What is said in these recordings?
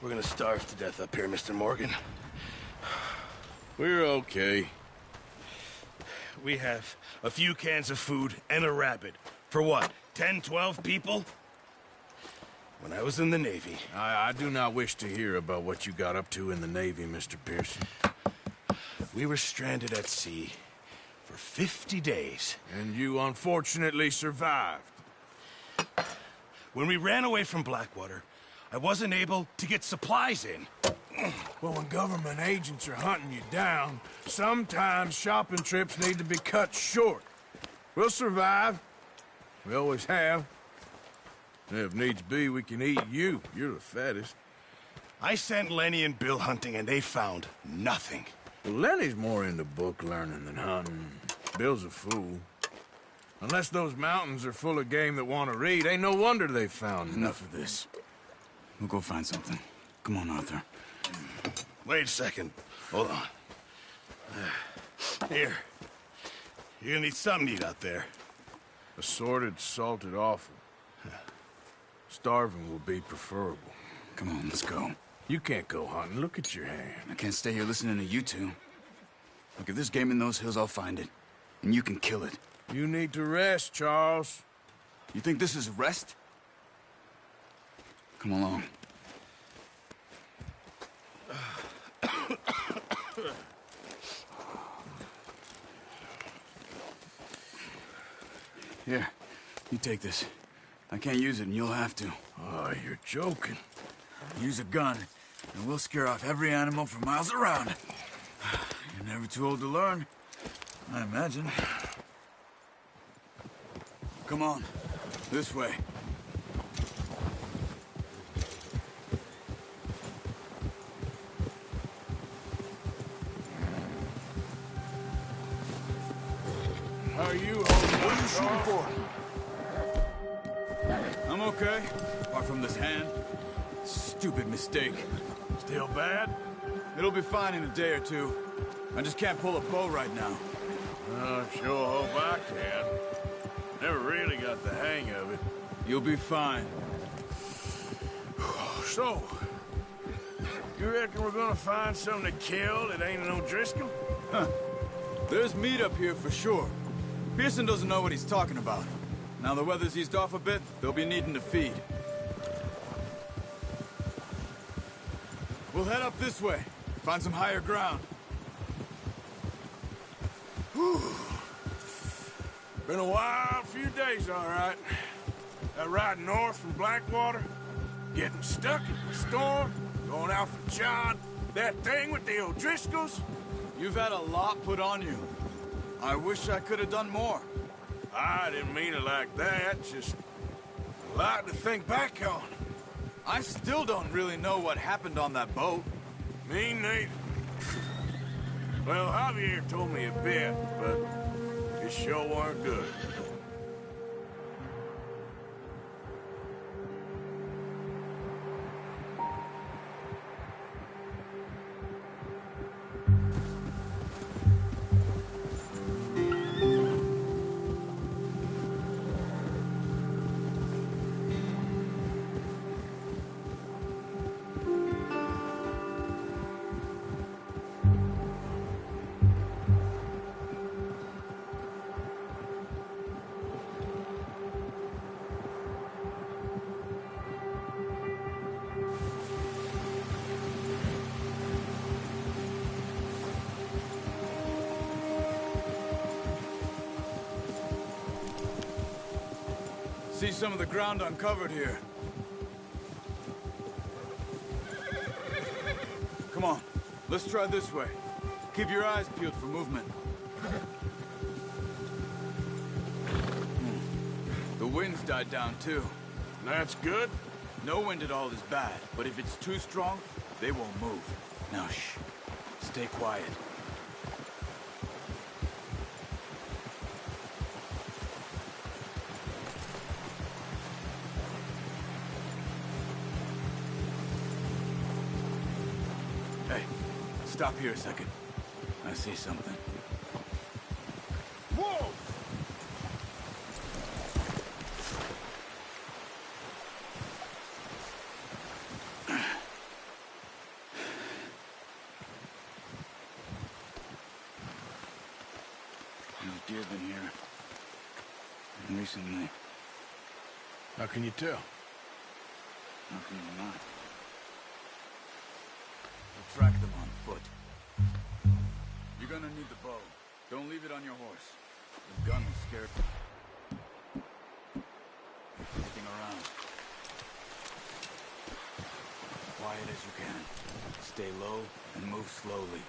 We're gonna starve to death up here, Mr. Morgan. We're okay. We have a few cans of food and a rabbit. For what, 10, 12 people? When I was in the Navy... I do not wish to hear about what you got up to in the Navy, Mr. Pearson. We were stranded at sea for 50 days. And you unfortunately survived. When we ran away from Blackwater, I wasn't able to get supplies in. Well, when government agents are hunting you down, sometimes shopping trips need to be cut short. We'll survive. We always have. And if needs be, we can eat you. You're the fattest. I sent Lenny and Bill hunting, and they found nothing. Well, Lenny's more into book learning than hunting. Bill's a fool. Unless those mountains are full of game that want to read, ain't no wonder they found Enough of this. We'll go find something. Come on, Arthur. Wait a second. Hold on. Here. You're gonna need something to eat out there. Assorted, salted offal. Starving will be preferable. Come on, let's go. You can't go hunting. Look at your hand. I can't stay here listening to you two. Look, if there's game in those hills, I'll find it. And you can kill it. You need to rest, Charles. You think this is rest? Come along. Here, you take this. I can't use it, and you'll have to. Oh, you're joking. Use a gun, and we'll scare off every animal for miles around. You're never too old to learn, I imagine. Come on, this way. you holding What are up, you shooting Carl? for? I'm okay, apart from this hand. Stupid mistake. Still bad? It'll be fine in a day or two. I just can't pull a bow right now. I sure hope I can. Never really got the hang of it. You'll be fine. So, you reckon we're gonna find something to kill that ain't an O'Driscoll? There's meat up here for sure. Pearson doesn't know what he's talking about. Now the weather's eased off a bit, they'll be needing to feed. We'll head up this way. Find some higher ground. Whew. Been a wild few days, all right. That ride north from Blackwater, getting stuck in the storm, going out for John, that thing with the O'Driscolls. You've had a lot put on you. I wish I could have done more. I didn't mean it like that, just a lot to think back on. I still don't really know what happened on that boat. Me neither. Well, Javier told me a bit, but it sure weren't good. See some of the ground uncovered here. Come on, let's try this way. Keep your eyes peeled for movement. The wind's died down too. That's good. No wind at all is bad, but if it's too strong, they won't move. Now shh, stay quiet. Hey, stop here a second. I see something. Whoa! Those deer have been here. And recently. How can you tell? How can you not? We'll track them on foot. You're gonna need the bow. Don't leave it on your horse. The gun will scare anything around. Quiet as you can. Stay low and move slowly.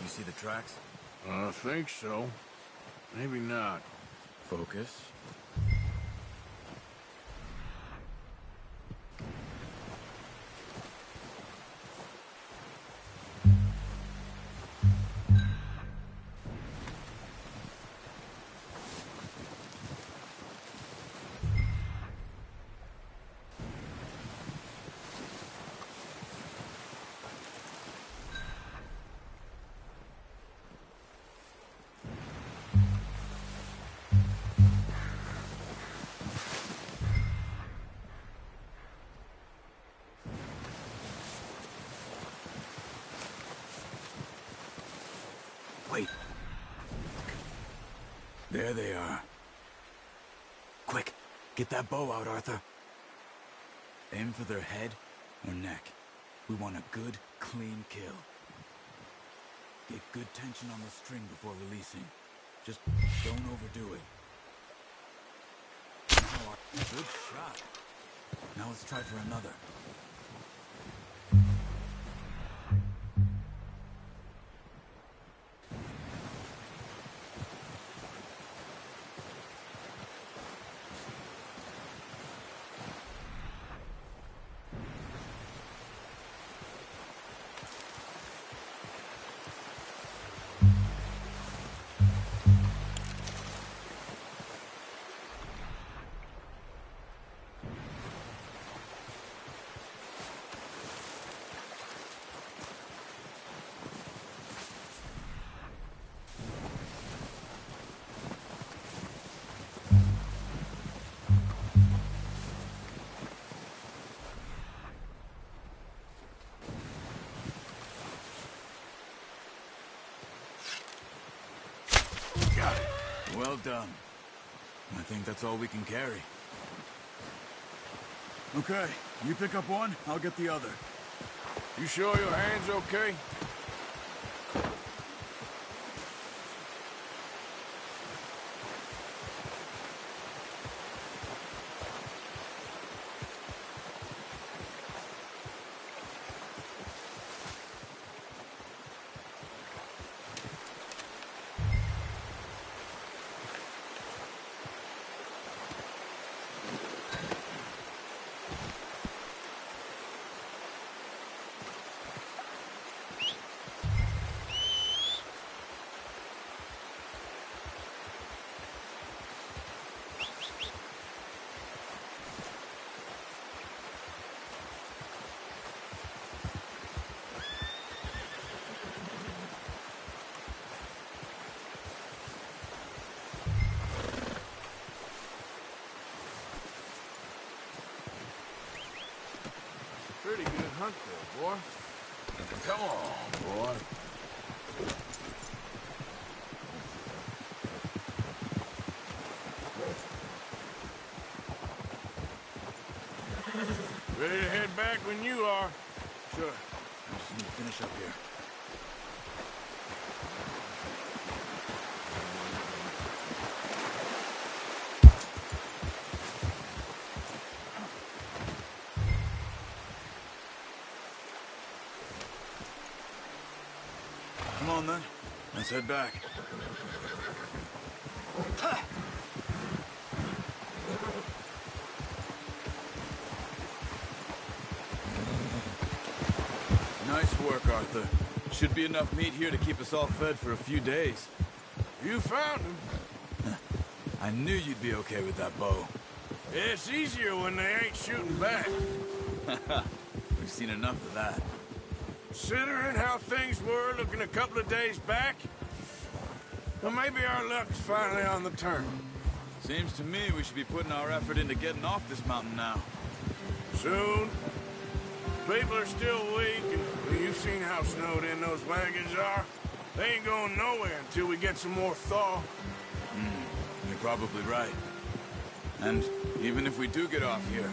You see the tracks? I think so. Maybe not. Focus. Wait. There they are. Quick, get that bow out, Arthur. Aim for their head or neck. We want a good, clean kill. Get good tension on the string before releasing. Just don't overdo it. Oh, good shot. Now let's try for another. Well done. I think that's all we can carry. Okay, you pick up one, I'll get the other. You sure your hand's okay? Pretty good hunt there, boy. Come on, boy. Ready to head back when you are. Sure. I just need to finish up here. Come on, then. Let's head back. Nice work, Arthur. Should be enough meat here to keep us all fed for a few days. You found him. I knew you'd be okay with that bow. It's easier when they ain't shooting back. We've seen enough of that. Considering how things were looking a couple of days back, well, maybe our luck's finally on the turn. Seems to me we should be putting our effort into getting off this mountain now. Soon. People are still weak, and well, you've seen how snowed in those wagons are. They ain't going nowhere until we get some more thaw. You're probably right. And even if we do get off here,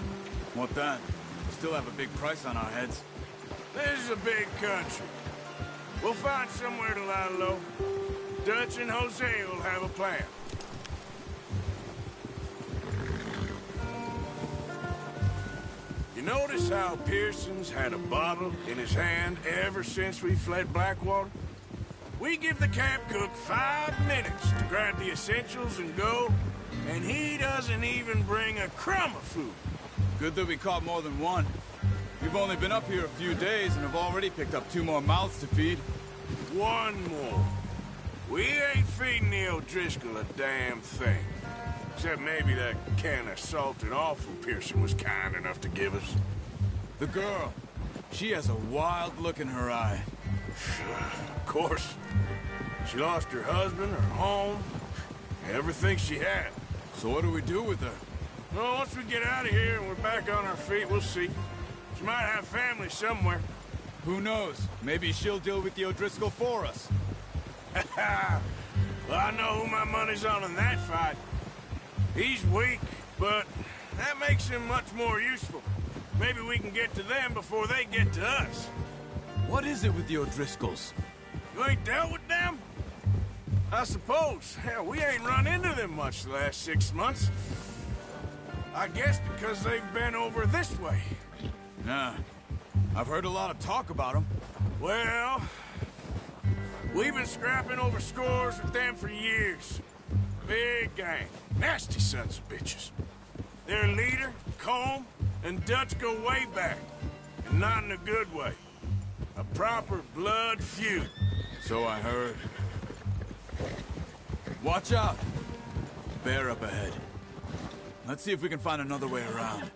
what then? We still have a big price on our heads. This is a big country. We'll find somewhere to lie low. Dutch and Jose will have a plan. You notice how Pearson's had a bottle in his hand ever since we fled Blackwater? We give the camp cook 5 minutes to grab the essentials and go, and he doesn't even bring a crumb of food. Good that we caught more than one. We've only been up here a few days and have already picked up 2 more mouths to feed. 1 more. We ain't feeding the O'Driscoll a damn thing. Except maybe that can of salted offal Pearson was kind enough to give us. The girl. She has a wild look in her eye. Of course. She lost her husband, her home, everything she had. So what do we do with her? Well, once we get out of here and we're back on our feet, we'll see. She might have family somewhere. Who knows? Maybe she'll deal with the O'Driscoll for us. Well, I know who my money's on in that fight. He's weak, but that makes him much more useful. Maybe we can get to them before they get to us. What is it with the O'Driscolls? You ain't dealt with them? I suppose. Hell, we ain't run into them much the last 6 months. I guess because they've been over this way. Nah. I've heard a lot of talk about them. Well, we've been scrapping over scores with them for years. Big gang. Nasty sons of bitches. Their leader, Colm, and Dutch go way back. And not in a good way. A proper blood feud. So I heard. Watch out! Bear up ahead. Let's see if we can find another way around.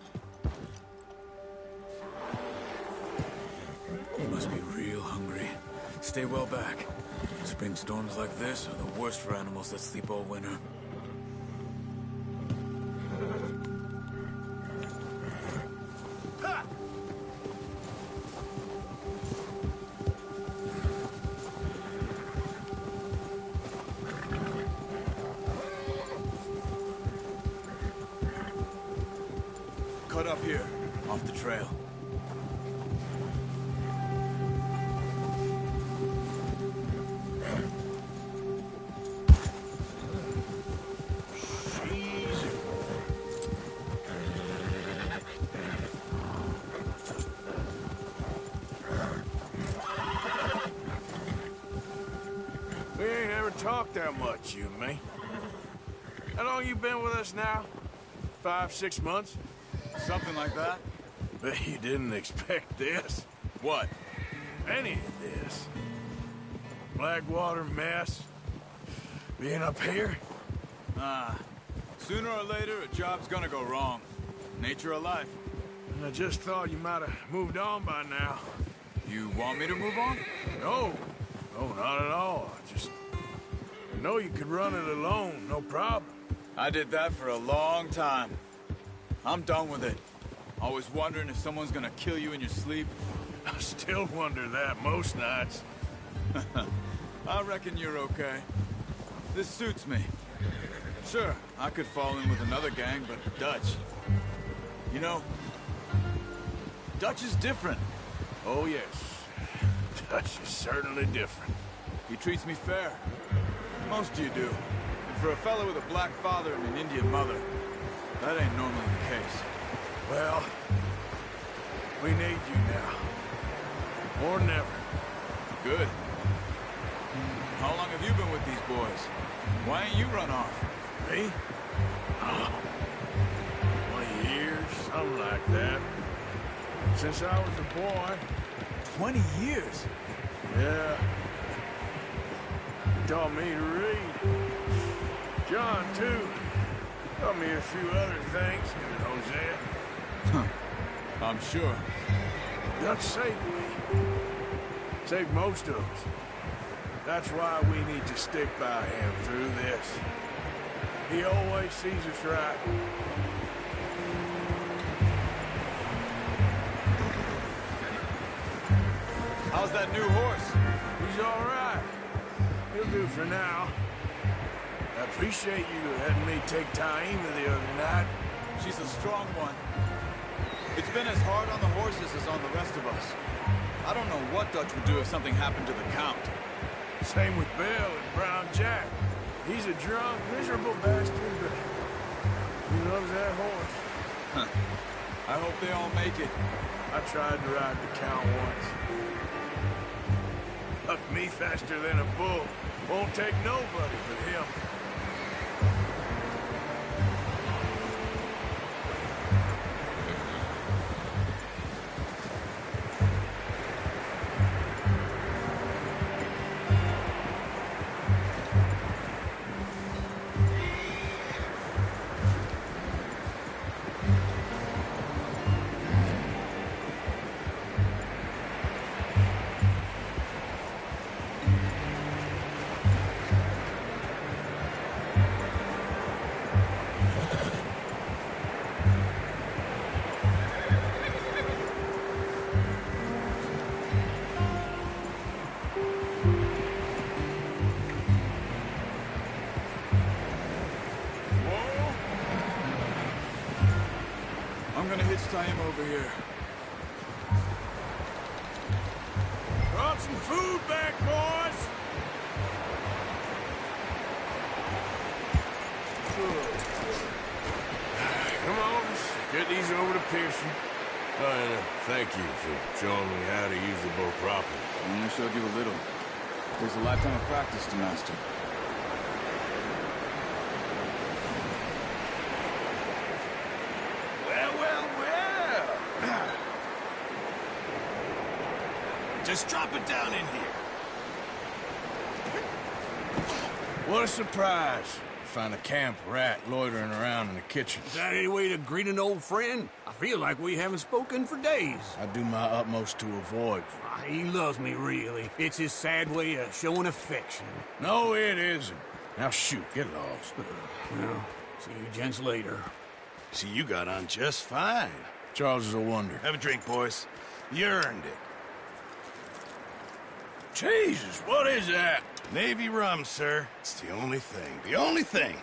You must be real hungry. Stay well back. Spring storms like this are the worst for animals that sleep all winter. cut up here, off the trail. We ain't ever talked that much, you and me. How long you been with us now? 5, 6 months? Something like that? Bet you didn't expect this. What? Any of this. Blackwater mess. Being up here? Sooner or later, a job's gonna go wrong. Nature of life. I just thought you might have moved on by now. You want me to move on? No. No, not at all. I know you could run it alone, no problem. I did that for a long time. I'm done with it. Always wondering if someone's gonna kill you in your sleep. I still wonder that most nights. I reckon you're okay. This suits me. Sure, I could fall in with another gang, but Dutch... You know, Dutch is different. Oh, yes. Dutch is certainly different. He treats me fair. Most of you do. And for a fellow with a black father and an Indian mother, that ain't normally the case. Well, we need you now. More than ever. Good. How long have you been with these boys? Why ain't you run off? Me? Oh, 20 years, something like that. Since I was a boy. 20 years? Yeah. He taught me to read. John, too. Taught me a few other things, him and Hosea. I'm sure. Dutch saved me. Saved most of us. That's why we need to stick by him through this. He always sees us right. How's that new horse? He's all right. He'll do for now. I appreciate you letting me take Taima the other night. She's a strong one. It's been as hard on the horses as on the rest of us. I don't know what Dutch would do if something happened to the Count. Same with Bill and Brown Jack. He's a drunk, miserable bastard, but he loves that horse. Huh. I hope they all make it. I tried to ride the Count once. Hucked me faster than a bull. Won't take nobody but him. I'm gonna hitch Taima over here. Brought some food back, boys! Come on, let's get these over to Pearson. And thank you for showing me how to use the bow properly. I only showed you a little. Takes a lifetime of practice to master. Just drop it down in here. What a surprise. Find a camp rat loitering around in the kitchen. Is that any way to greet an old friend? I feel like we haven't spoken for days. I do my utmost to avoid. He loves me, really. It's his sad way of showing affection. No, it isn't. Now shoot, get lost. Well, see you gents later. See, you got on just fine. Charles is a wonder. Have a drink, boys. You earned it. Jesus, what is that? Navy rum, sir. It's the only thing. The only thing.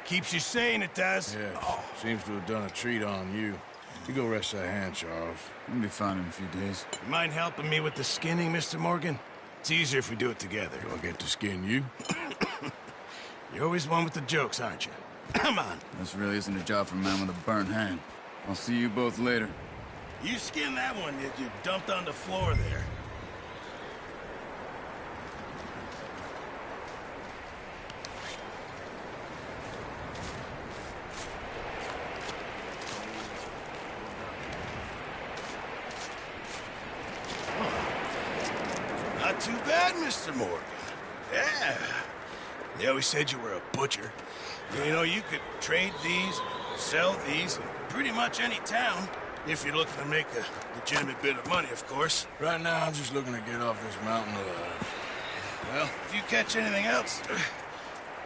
Keeps you sane, it does. Yeah, seems to have done a treat on you. You go rest that hand, Charles. We'll be fine in a few days. You mind helping me with the skinning, Mr. Morgan? It's easier if we do it together. Do I get to skin you? You're always one with the jokes, aren't you? Come on. This really isn't a job for a man with a burnt hand. I'll see you both later. You skinned that one that you dumped on the floor there. Not too bad, Mr. Morgan. Yeah. They always said you were a butcher. You know, you could trade these, sell these in pretty much any town, if you're looking to make a legitimate bit of money, of course. Right now, I'm just looking to get off this mountain alive. Well, if you catch anything else,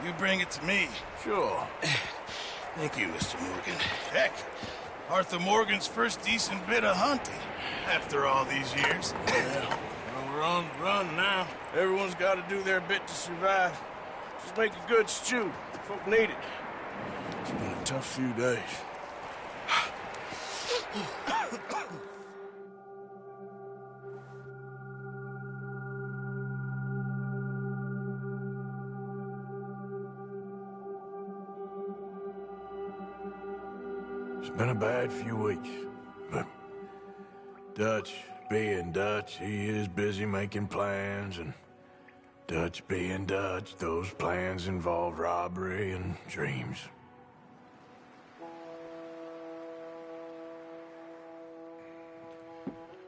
you bring it to me. Sure. Thank you, Mr. Morgan. Heck, Arthur Morgan's first decent bit of hunting, after all these years. Yeah. Well, we're on the run now. Everyone's got to do their bit to survive. Just make a good stew. Folk need it. It's been a tough few days. It's been a bad few weeks, but Dutch being Dutch, he is busy making plans, and Dutch being Dutch, those plans involve robbery and dreams.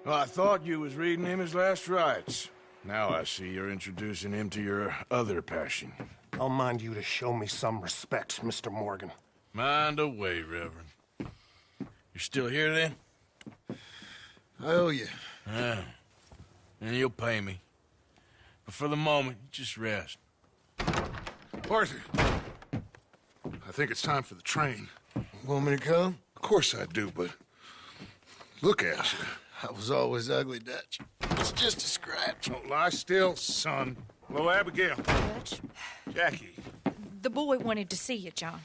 Well, I thought you was reading him his last rites. Now I see you're introducing him to your other passion. I'll mind you to show me some respect, Mr. Morgan. Mind away, Reverend. You're still here, then? I owe you. Yeah. And you'll pay me. But for the moment, just rest. Arthur, I think it's time for the train. Want me to come? Of course I do, but look at you. I was always ugly, Dutch. It's just a scratch. Don't lie still, son. Hello, Abigail. Dutch, Jackie. the boy wanted to see you, John.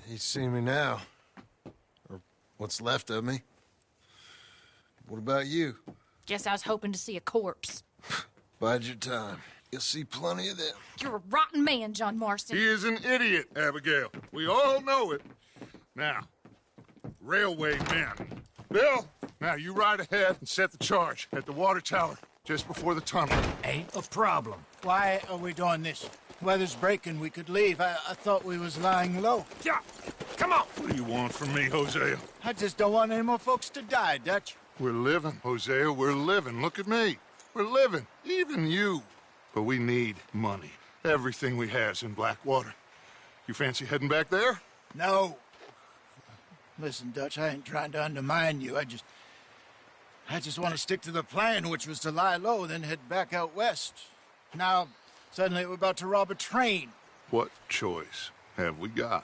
He's seen me now. Or what's left of me. What about you? Guess I was hoping to see a corpse. Bide your time. You'll see plenty of them. You're a rotten man, John Marston. He is an idiot, Abigail. We all know it. Now, railway men. Bill, now you ride ahead and set the charge at the water tower just before the tunnel. Ain't a problem. Why are we doing this? Weather's breaking. We could leave. I thought we was lying low. Yeah, come on. What do you want from me, Hosea? I just don't want any more folks to die, Dutch. We're living, Hosea. We're living. Look at me. We're living. Even you. But we need money. Everything we has in Blackwater. You fancy heading back there? No. Listen, Dutch, I ain't trying to undermine you. I just want to stick to the plan, which was to lie low, then head back out west. Now, suddenly we're about to rob a train. What choice have we got?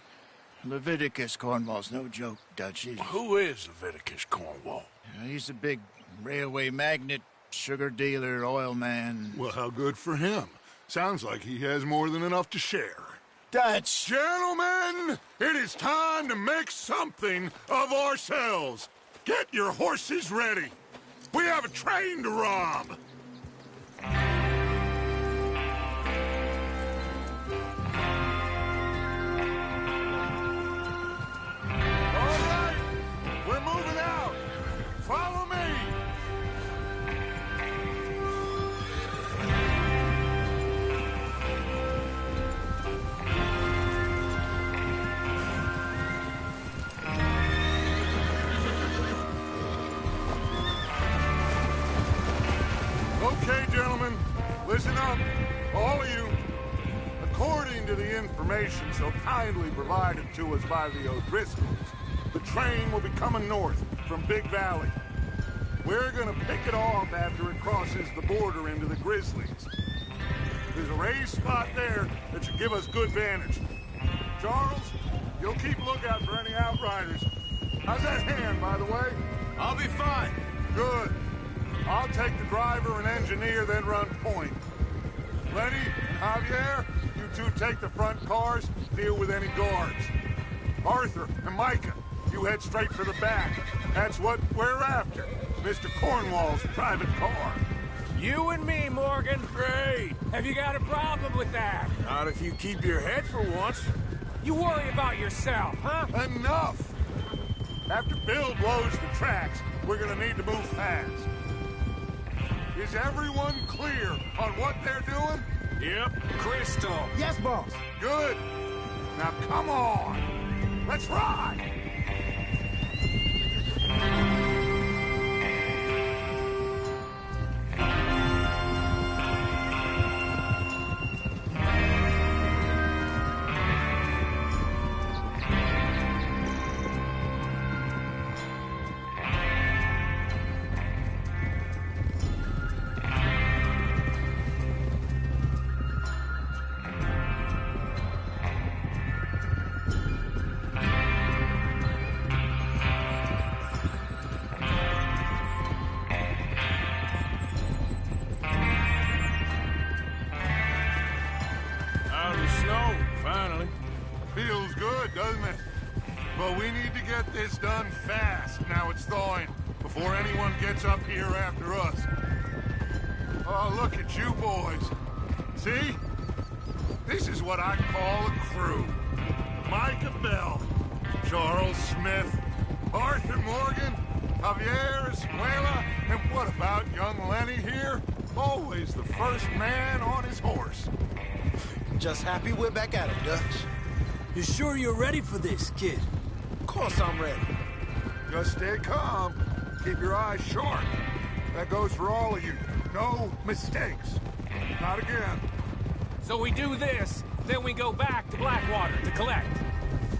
Leviticus Cornwall's no joke, Dutch. Who is Leviticus Cornwall? He's a big railway magnate, sugar dealer, oil man. Well, how good for him. Sounds like he has more than enough to share. Dutch! Gentlemen, it is time to make something of ourselves. Get your horses ready. We have a train to rob. All right, we're moving out. Follow me. Okay, gentlemen, listen up, all of you. According to the information so kindly provided to us by the O'Driscolls, the train will be coming north from Big Valley. We're gonna pick it off after it crosses the border into the Grizzlies. There's a raised spot there that should give us good vantage. Charles, you'll keep lookout for any outriders. How's that hand, by the way? I'll be fine. Good. I'll take the driver and engineer, then run point. Lenny and Javier, you two take the front cars, deal with any guards. Arthur and Micah, you head straight for the back. That's what we're after. Mr. Cornwall's private car. You and me, Morgan. Great. Have you got a problem with that? Not if you keep your head for once. You worry about yourself, huh? Enough! After Bill blows the tracks, we're gonna need to move fast. Is everyone clear on what they're doing? Yep. Crystal. Yes, boss. Good. Now come on. Let's ride. Feels good, doesn't it? But we need to get this done fast. Now it's thawing, before anyone gets up here after us. Oh, look at you boys. See? This is what I call a crew. Micah Bell, Charles Smith, Arthur Morgan, Javier Escuela, and what about young Lenny here? Always the first man on his horse. Just happy we're back at it, Dutch. You sure you're ready for this, kid? Of course I'm ready. Just stay calm. Keep your eyes sharp. That goes for all of you. No mistakes. Not again. So we do this, then we go back to Blackwater to collect.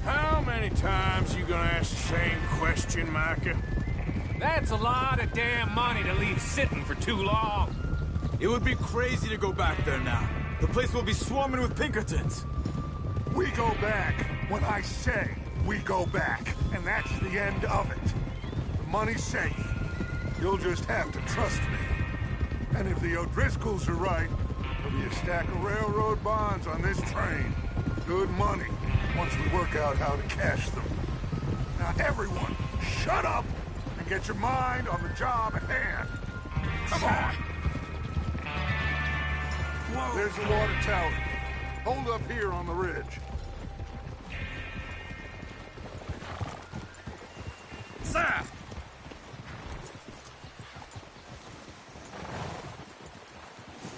How many times you gonna ask the same question, Micah? That's a lot of damn money to leave sitting for too long. It would be crazy to go back there now. The place will be swarming with Pinkertons. We go back when I say we go back, and that's the end of it. The money's safe. You'll just have to trust me. And if the O'Driscolls are right, there'll be a stack of railroad bonds on this train. Good money, once we work out how to cash them. Now everyone, shut up and get your mind on the job at hand. Come on. Whoa. There's the water tower. Hold up here on the ridge. Sir!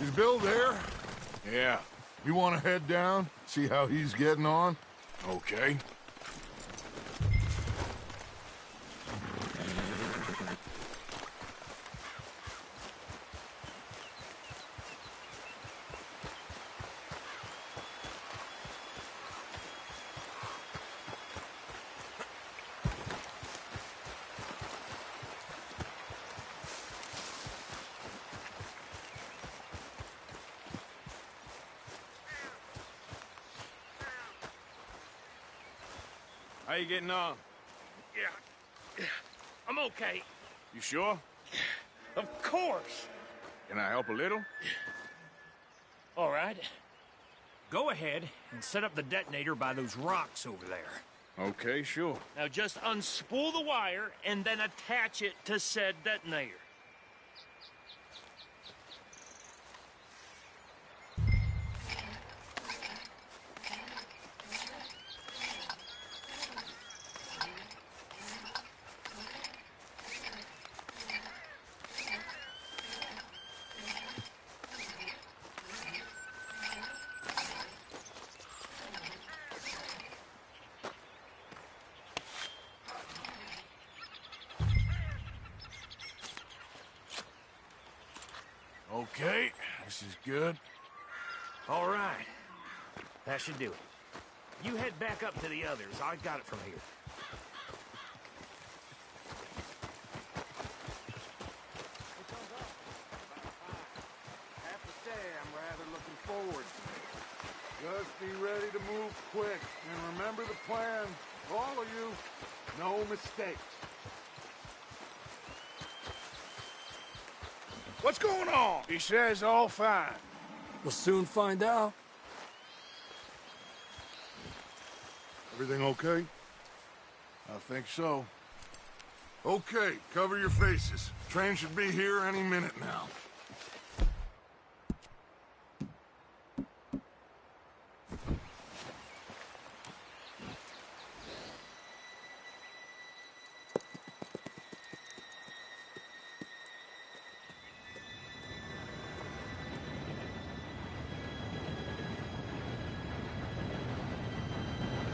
Is Bill there? Yeah. You want to head down, see how he's getting on? Okay. How you getting on? Yeah, I'm okay. You sure? Of course. Can I help a little? All right. Go ahead and set up the detonator by those rocks over there. Okay, sure. Now just unspool the wire and then attach it to said detonator. Okay, this is good. All right. That should do it. You head back up to the others. I got it from here. Have to say, I'm rather looking forward. Just be ready to move quick. And remember the plan. All of you, no mistakes. What's going on? He says all fine. We'll soon find out. Everything okay? I think so. Okay, cover your faces. Train should be here any minute now.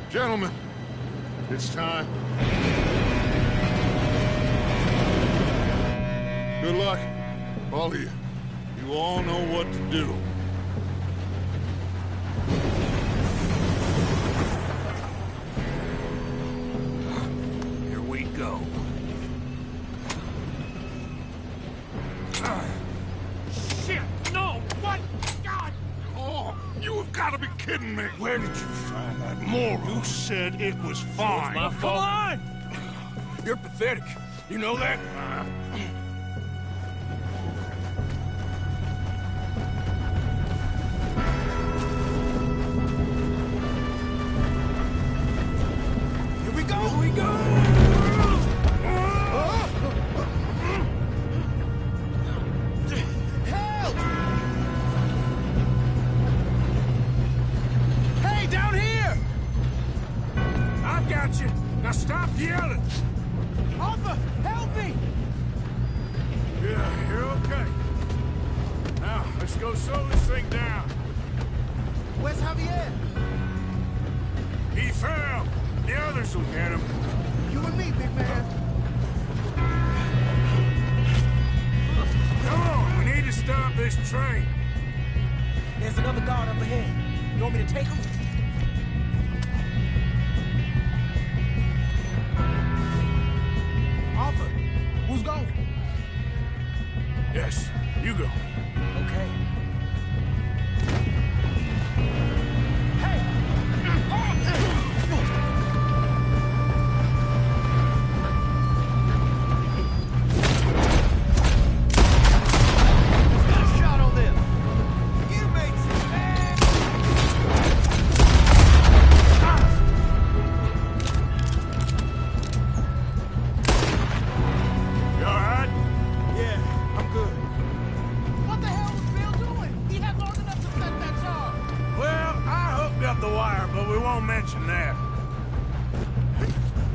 Gentlemen, it's time. Good luck, all of you. You all know what to do. Here we go. Shit! No! What? God! Oh, you have got to be kidding me! Where did you find that moron? You said it was fine. My fault. Come on! You're pathetic. You know that? Here we go! Here we go! Help! Hey, down here! I've got you. Now stop yelling. Arthur, help me! Yeah, you're okay. Now, let's go slow this thing down. Where's Javier? He fell. The others will get him. You and me, big man. Come on, we need to stop this train. There's another guard up ahead. You want me to take him? Arthur, who's going? Yes, you go. Okay. You all right? Yeah, I'm good. What the hell was Bill doing? He had long enough to set that charge. Well, I hooked up the wire, but we won't mention that.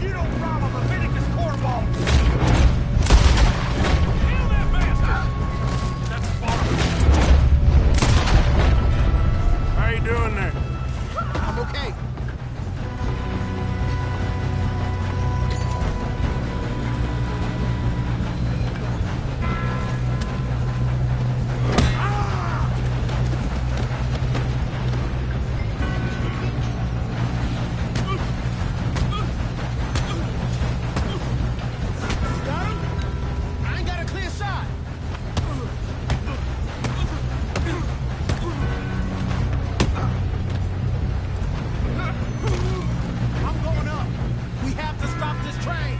You don't rob a Leviticus cornball. Kill that bastard! That's far. How you doing there? I'm okay. Got him? I ain't got a clear shot. I'm going up. We have to stop this train.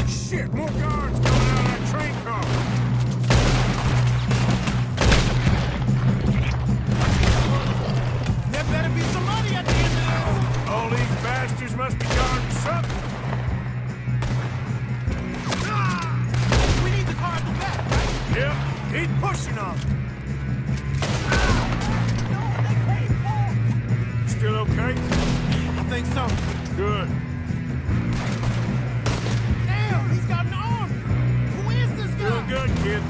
Shit, more guards coming out of that train car. There better be some money at the end of this. All these bastards must be guarding something. We need the car at the back, right? Yep, keep pushing on them. No, they paid for. Still okay? I think so. Good. Damn, he's got an army. Who is this guy? Doing good, kid.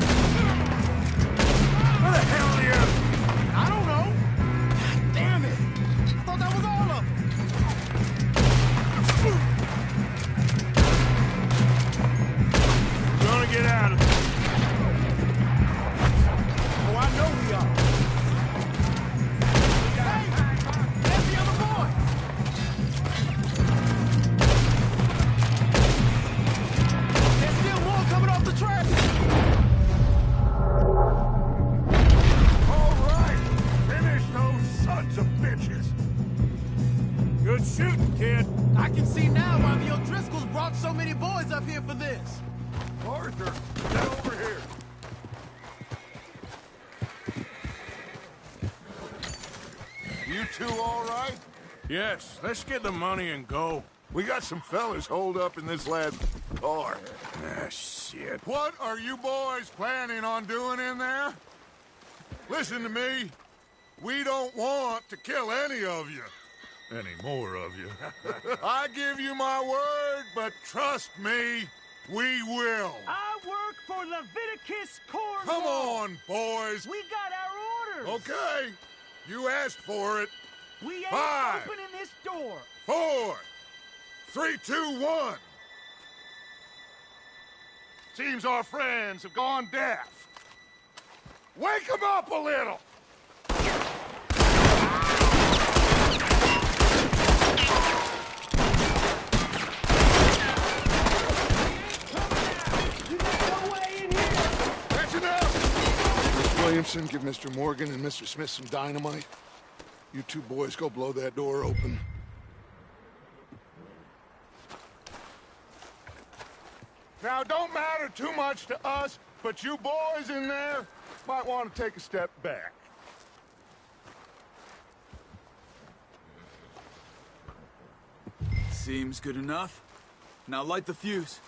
Where the hell are you? I don't know. Damn it. I thought that was all of them. We're gonna get out of here. Oh, I know we are. Hey, there's the other boy. There's still more coming off the track. can see now why the O'Driscolls brought so many boys up here for this. Arthur, get over here. You two all right? Yes, let's get the money and go. We got some fellas holed up in this lad's car. Ah, shit. What are you boys planning on doing in there? Listen to me. We don't want to kill any of you. Any more of you. I give you my word, but trust me, we will. I work for Leviticus Cornwall. Come on, boys. We got our orders. Okay. You asked for it. We ain't 5, opening this door. 4, 3, 2, 1. Seems our friends have gone deaf. Wake them up a little. That's enough! Miss Williamson, give Mr. Morgan and Mr. Smith some dynamite. You two boys go blow that door open. Now, it don't matter too much to us, but you boys in there might want to take a step back. Seems good enough. Now light the fuse.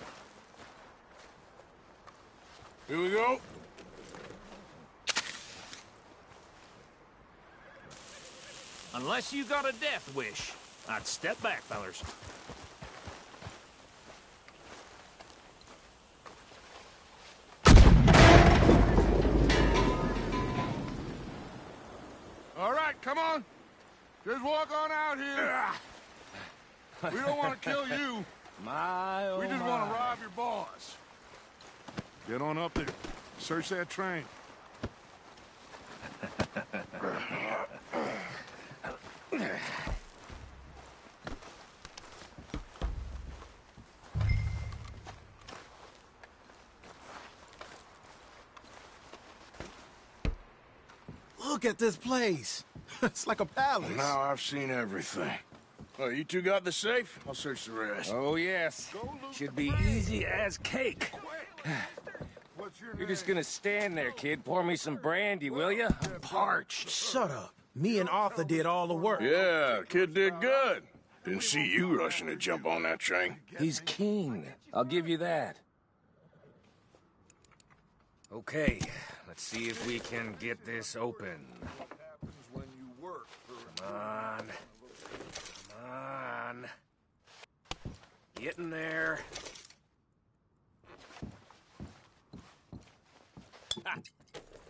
Here we go. Unless you got a death wish, I'd step back, fellers. All right, come on. Just walk on out here. We don't want to kill you. We just want to rob your boss. Get on up there. Search that train. Look at this place. It's like a palace. Now I've seen everything. Well, you two got the safe? I'll search the rest. Oh, yes. Should be easy as cake. What's your You're just gonna stand there, kid. Pour me some brandy, will you? I'm parched. Shut up. Me and Arthur did all the work. Yeah, kid did good. Didn't see you rushing to jump on that train. He's keen. I'll give you that. Okay, let's see if we can get this open. Come on. Come on. Get in there.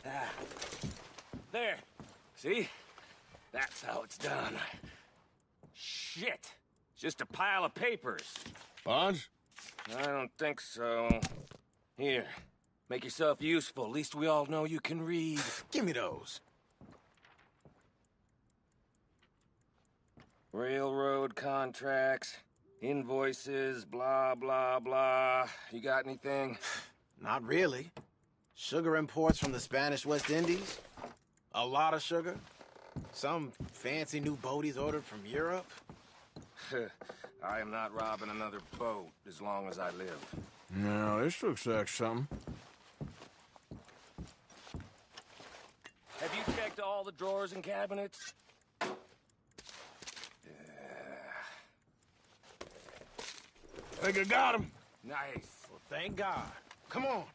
Ah. There. See? That's how it's done. Shit. It's just a pile of papers. Bonds? I don't think so. Here. Make yourself useful. At least we all know you can read. Give me those. Railroad contracts, invoices, blah, blah, blah. You got anything? Not really. Sugar imports from the Spanish West Indies. A lot of sugar. Some fancy new boat he's ordered from Europe. I am not robbing another boat as long as I live. No, this looks like something. Have you checked all the drawers and cabinets? Think I got him. Nice. Well, thank God. Come on.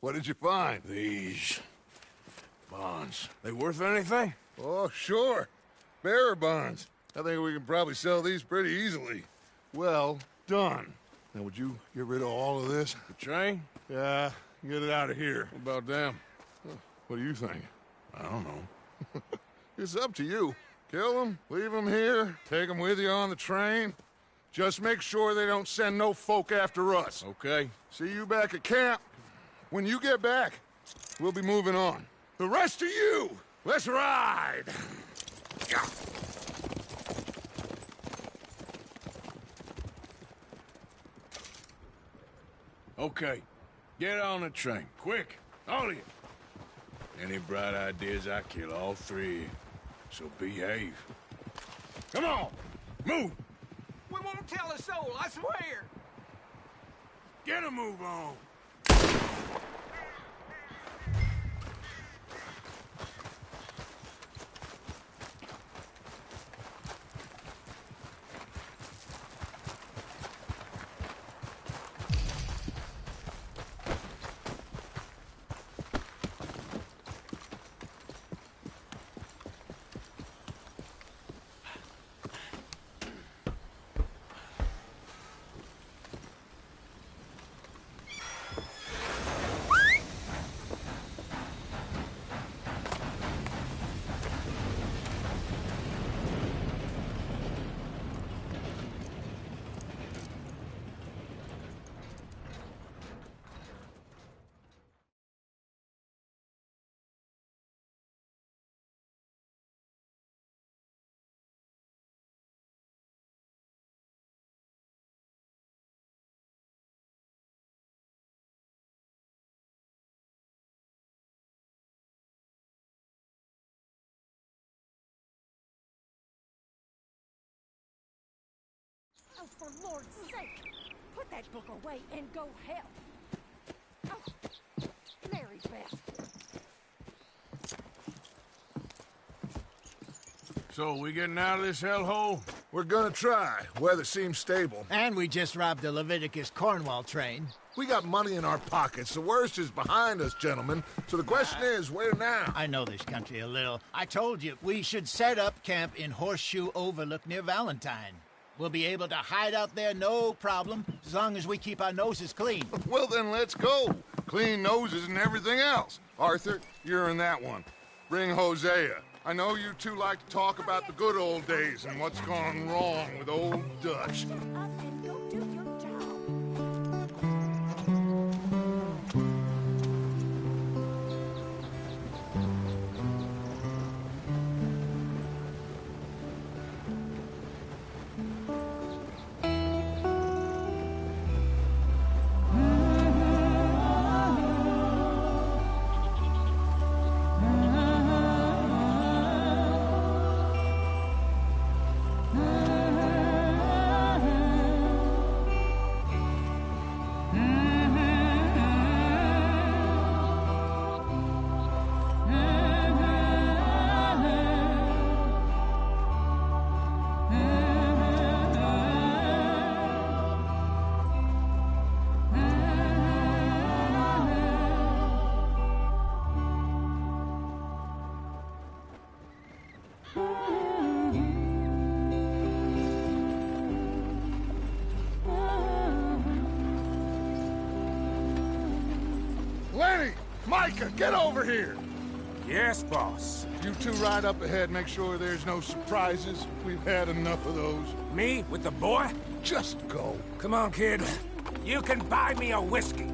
What did you find? These bonds. They worth anything? Oh, sure. Bearer bonds. I think we can probably sell these pretty easily. Well done. Now, would you get rid of all of this? The train? Yeah, get it out of here. What about them? What do you think? I don't know. It's up to you. Kill them, leave them here, take them with you on the train. Just make sure they don't send no folk after us. Okay. See you back at camp. When you get back, we'll be moving on. The rest of you, let's ride! Okay, get on the train, quick, all of you. Any bright ideas, I kill all three. So behave. Come on, move! We won't tell a soul, I swear! Get a move on! Oh, for Lord's sake! Put that book away and go help! Oh, Mary Beth. So, we getting out of this hellhole? We're gonna try. Weather seems stable. And we just robbed the Leviticus Cornwall train. We got money in our pockets. The worst is behind us, gentlemen. So the question is, where now? I know this country a little. I told you, we should set up camp in Horseshoe Overlook near Valentine. We'll be able to hide out there, no problem, as long as we keep our noses clean. Well, then let's go. Clean noses and everything else. Arthur, you're in that one. Bring Hosea. I know you two like to talk about the good old days and what's gone wrong with old Dutch. Shut up and go do your job. Lenny! Micah, get over here! Yes, boss. You two ride up ahead, make sure there's no surprises. We've had enough of those. Me with the boy? Just go. Come on, kid. You can buy me a whiskey.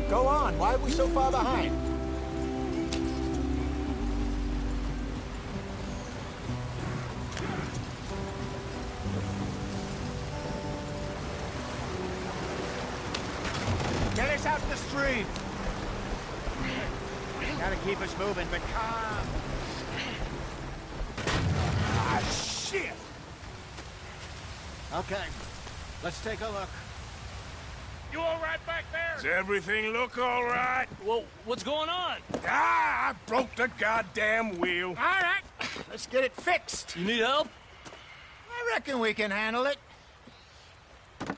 Go on, why are we so far behind? Get us out the stream. Gotta keep us moving, but calm. Ah, shit! Okay, let's take a look. You all right back there? Does everything look all right? Well, what's going on? Ah, I broke the goddamn wheel. All right, let's get it fixed. You need help? I reckon we can handle it. All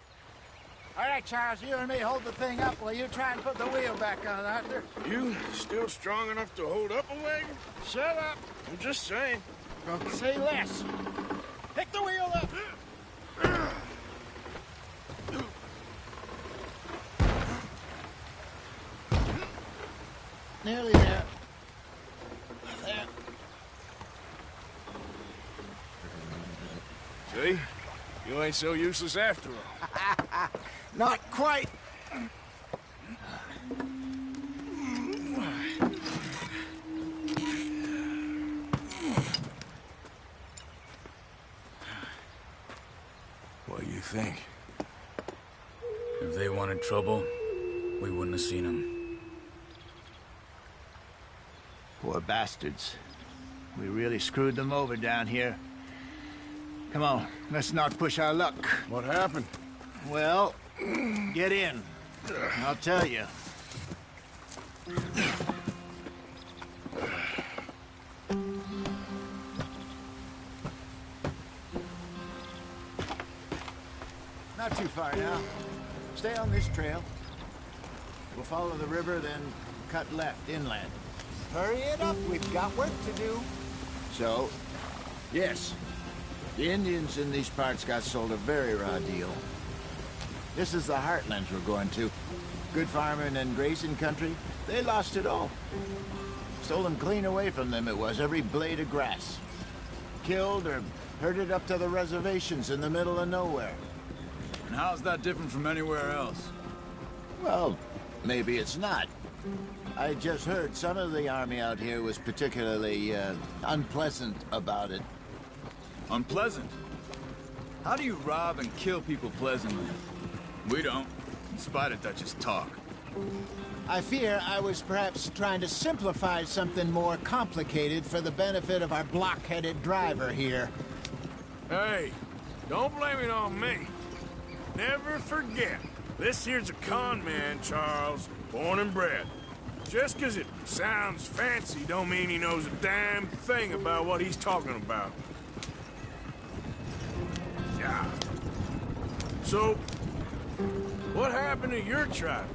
right, Charles, you and me hold the thing up while you try and put the wheel back on, Arthur. You still strong enough to hold up a wagon? Shut up. I'm just saying. Don't say less. Pick the wheel up. Nearly there. There. See? You ain't so useless after all. Not quite. What do you think? If they wanted trouble, we wouldn't have seen them. Poor bastards. We really screwed them over down here. Come on, let's not push our luck. What happened? Well, get in. I'll tell you. Not too far now. Stay on this trail. We'll follow the river, then cut left inland. Hurry it up, we've got work to do. So, yes, the Indians in these parts got sold a very raw deal. This is the heartlands we're going to. Good farming and grazing country, they lost it all. Stolen clean away from them it was, every blade of grass. Killed or herded up to the reservations in the middle of nowhere. And how's that different from anywhere else? Well, maybe it's not. I just heard some of the army out here was particularly, unpleasant about it. Unpleasant? How do you rob and kill people pleasantly? We don't, in spite of Dutch's talk. I fear I was perhaps trying to simplify something more complicated for the benefit of our block-headed driver here. Hey, don't blame it on me. Never forget, this here's a con man, Charles, born and bred. Just 'cause it sounds fancy don't mean he knows a damn thing about what he's talking about. Yeah. So, what happened to your tribe?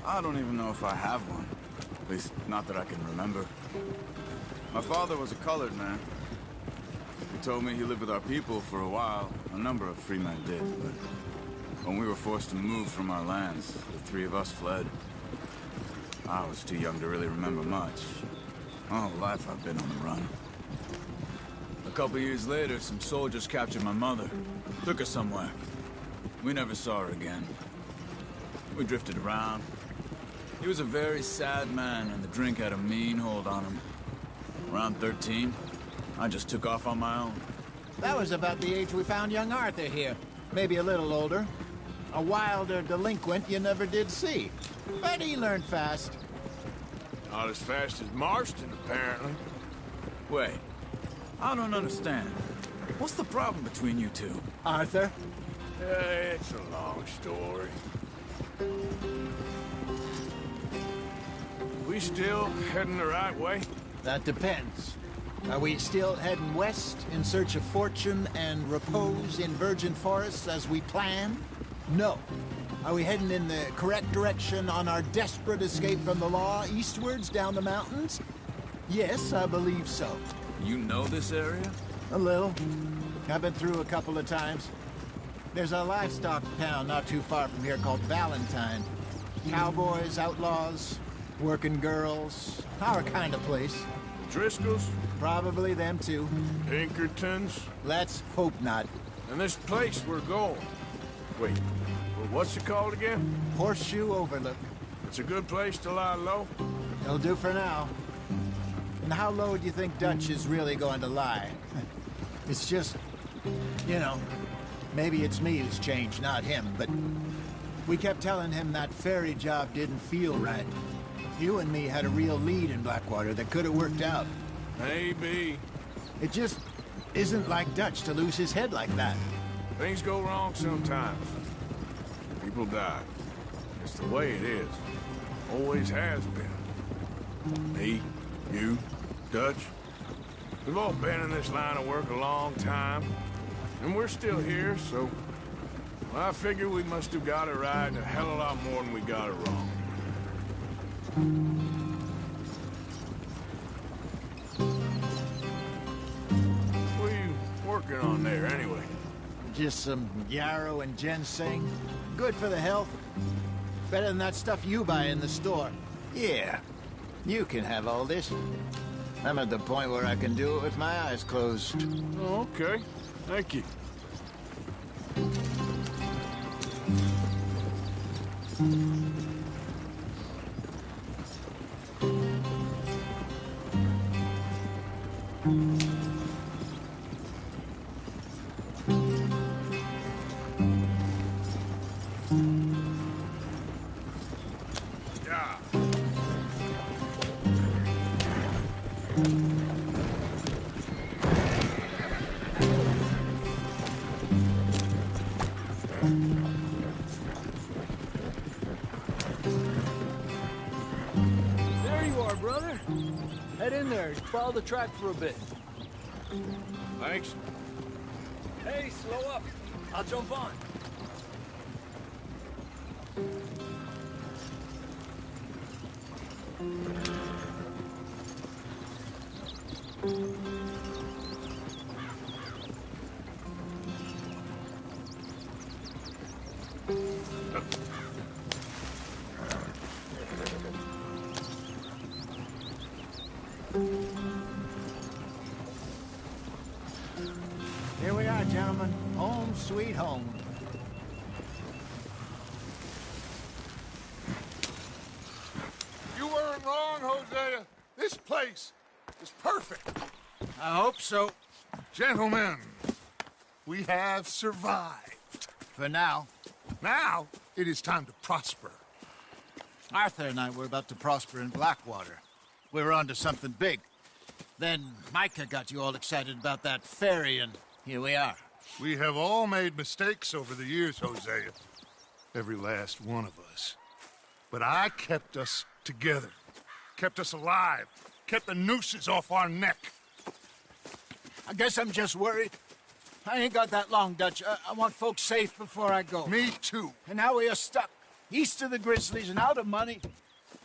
I don't even know if I have one. At least, not that I can remember. My father was a colored man. He told me he lived with our people for a while. A number of free men did, but when we were forced to move from our lands, the three of us fled. I was too young to really remember much. My whole life I've been on the run. A couple years later, some soldiers captured my mother. Took her somewhere. We never saw her again. We drifted around. He was a very sad man, and the drink had a mean hold on him. Around 13, I just took off on my own. That was about the age we found young Arthur here. Maybe a little older. A wilder delinquent you never did see. But he learned fast. Not as fast as Marston, apparently. Wait, I don't understand. What's the problem between you two? Arthur? It's a long story. We still heading the right way? That depends. Are we still heading west in search of fortune and repose in virgin forests as we planned? No. Are we heading in the correct direction on our desperate escape from the law eastwards down the mountains? Yes, I believe so. You know this area? A little. I've been through a couple of times. There's a livestock town not too far from here called Valentine. Cowboys, outlaws, working girls, our kind of place. Driscolls? Probably them too. Pinkertons? Let's hope not. And this place we're going. Wait, what's it called again? Horseshoe Overlook. It's a good place to lie low? It'll do for now. And how low do you think Dutch is really going to lie? It's just, you know, maybe it's me who's changed, not him, but we kept telling him that ferry job didn't feel right. You and me had a real lead in Blackwater that could have worked out. Maybe. It just isn't like Dutch to lose his head like that. Things go wrong sometimes. People die. It's the way it is. Always has been. Me, you, Dutch. We've all been in this line of work a long time. And we're still here, so... well, I figure we must have got it right a hell of a lot more than we got it wrong. What are you working on there, anyway? Just some yarrow and ginseng. Good for the health. Better than that stuff you buy in the store. Yeah, you can have all this. I'm at the point where I can do it with my eyes closed. Oh, okay. Thank you. There you are, brother. Head in there. Follow the track for a bit. Thanks. Hey, slow up. I'll jump on. Here we are, gentlemen. Home sweet home. You weren't wrong, Hosea. This place is perfect. I hope so. Gentlemen, we have survived. For now. Now, it is time to prosper. Arthur and I were about to prosper in Blackwater. We were on to something big. Then Micah got you all excited about that ferry, and here we are. We have all made mistakes over the years, Hosea. Every last one of us. But I kept us together. Kept us alive. Kept the nooses off our neck. I guess I'm just worried. I ain't got that long, Dutch. I want folks safe before I go. Me too. And now we are stuck. East of the Grizzlies and out of money.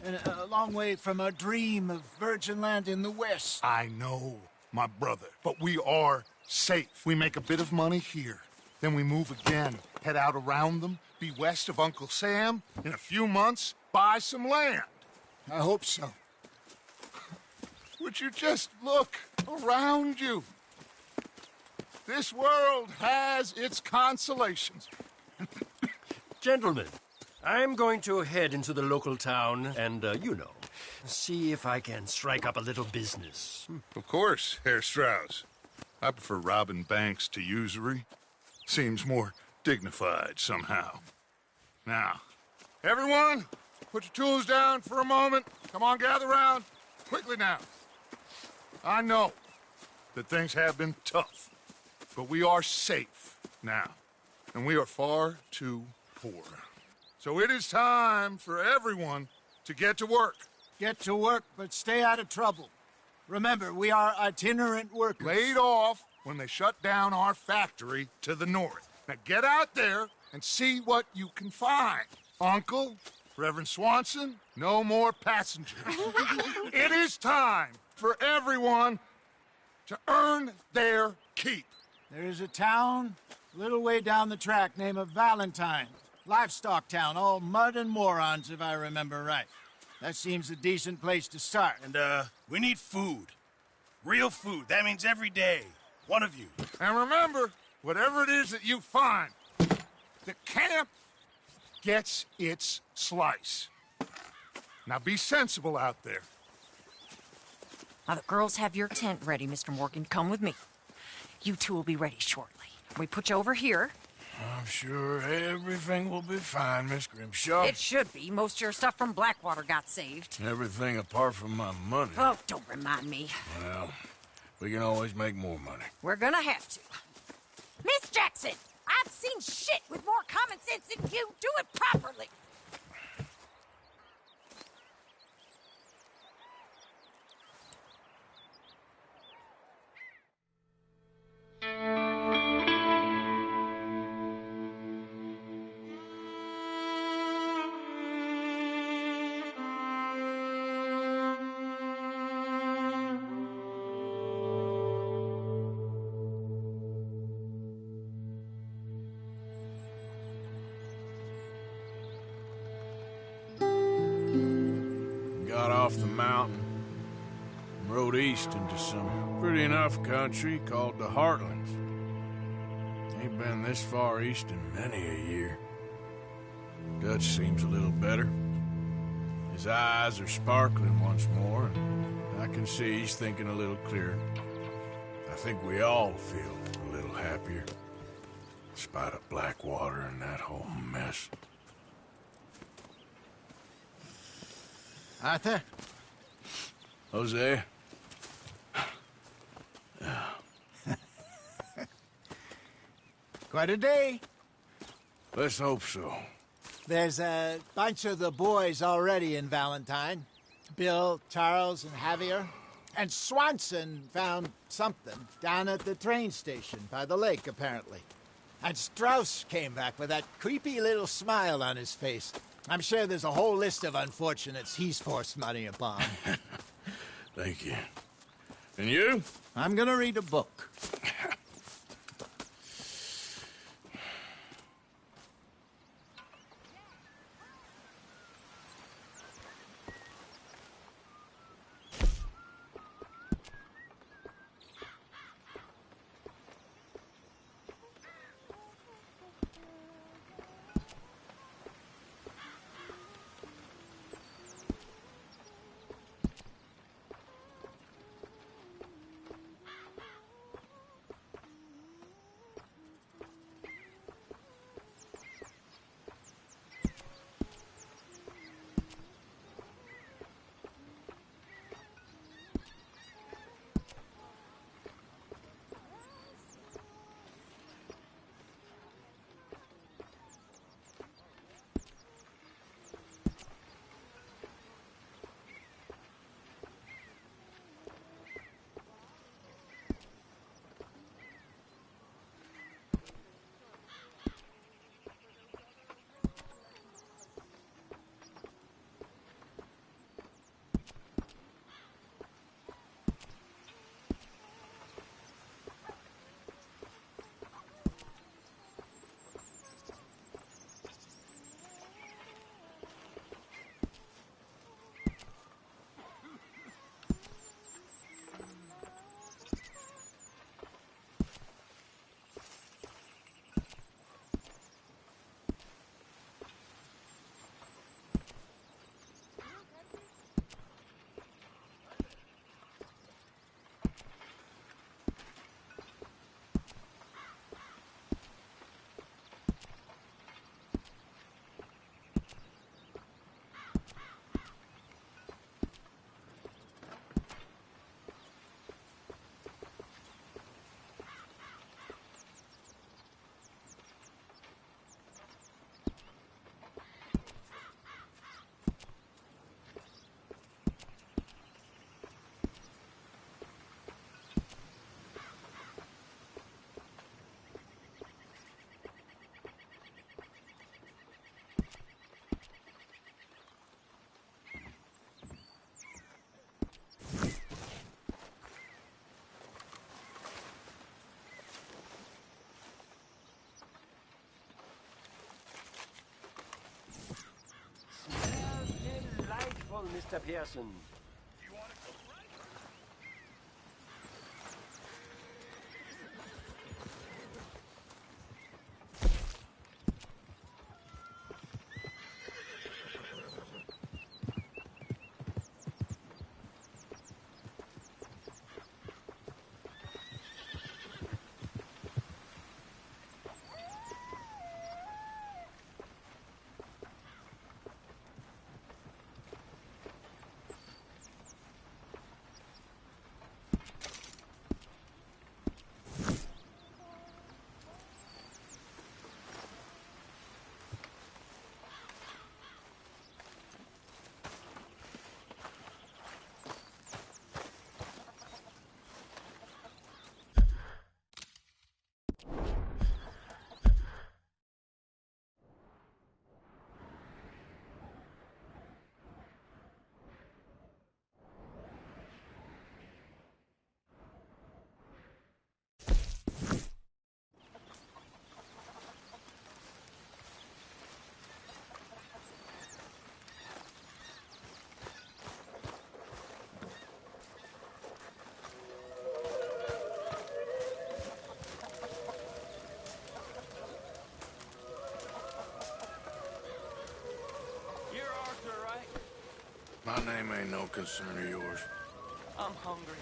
And a long way from our dream of virgin land in the west. I know, my brother. But we are safe. We make a bit of money here. Then we move again. Head out around them. Be west of Uncle Sam. In a few months, buy some land. I hope so. Would you just look around you? This world has its consolations. Gentlemen, I'm going to head into the local town and, see if I can strike up a little business. Of course, Herr Strauss. I prefer robbing banks to usury. Seems more dignified somehow. Now, everyone, put your tools down for a moment. Come on, gather round. Quickly now. I know that things have been tough, but we are safe now, and we are far too poor. So it is time for everyone to get to work. Get to work, but stay out of trouble. Remember, we are itinerant workers. Laid off when they shut down our factory to the north. Now get out there and see what you can find. Uncle, Reverend Swanson, no more passengers. It is time for everyone to earn their keep. There is a town a little way down the track named Valentine. Livestock town, all mud and morons, if I remember right. That seems a decent place to start. And, we need food. Real food. That means every day. One of you. And remember, whatever it is that you find, the camp gets its slice. Now be sensible out there. Now, the girls have your tent ready, Mr. Morgan. Come with me. You two will be ready shortly. We put you over here. I'm sure everything will be fine, Miss Grimshaw. It should be. Most of your stuff from Blackwater got saved. Everything apart from my money. Oh, don't remind me. Well, we can always make more money. We're gonna have to. Miss Jackson, I've seen shit with more common sense than you. Do it properly. Got off the mountain, rode east into some pretty enough country called the Heartlands. Ain't been this far east in many a year. Dutch seems a little better. His eyes are sparkling once more, and I can see he's thinking a little clearer. I think we all feel a little happier, in spite of Blackwater and that whole mess. Arthur? Hosea? Quite a day. Let's hope so. There's a bunch of the boys already in Valentine. Bill, Charles, and Javier. And Swanson found something down at the train station by the lake, apparently. And Strauss came back with that creepy little smile on his face. I'm sure there's a whole list of unfortunates he's forced money upon. Thank you. And you? I'm gonna read a book. Mr. Pearson. name ain't no concern of yours. I'm hungry.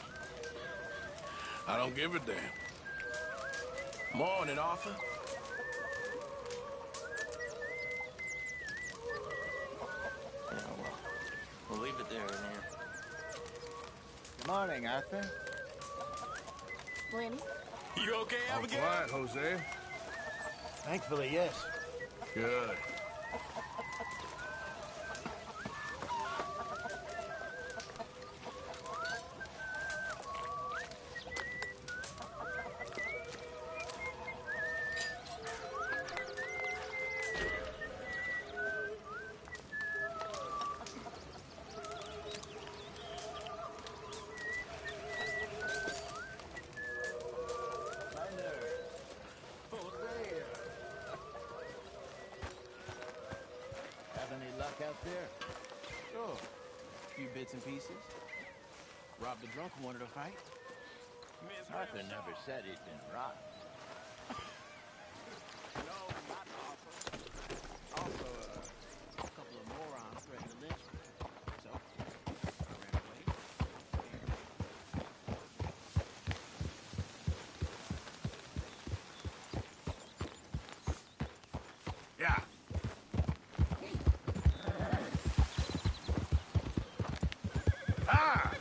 I don't give a damn. Morning, Arthur. Yeah, well, we'll leave it there in here. Good morning, Arthur. Lenny? You okay, All Abigail? quiet, Jose. Thankfully, yes. Good. Out there? Sure. A few bits and pieces. Robbed a drunk who wanted to fight. Arthur never said he'd been robbed. No, not Arthur. Also, a couple of morons threatened to lynch me. So, I ran away. Yeah. Ah!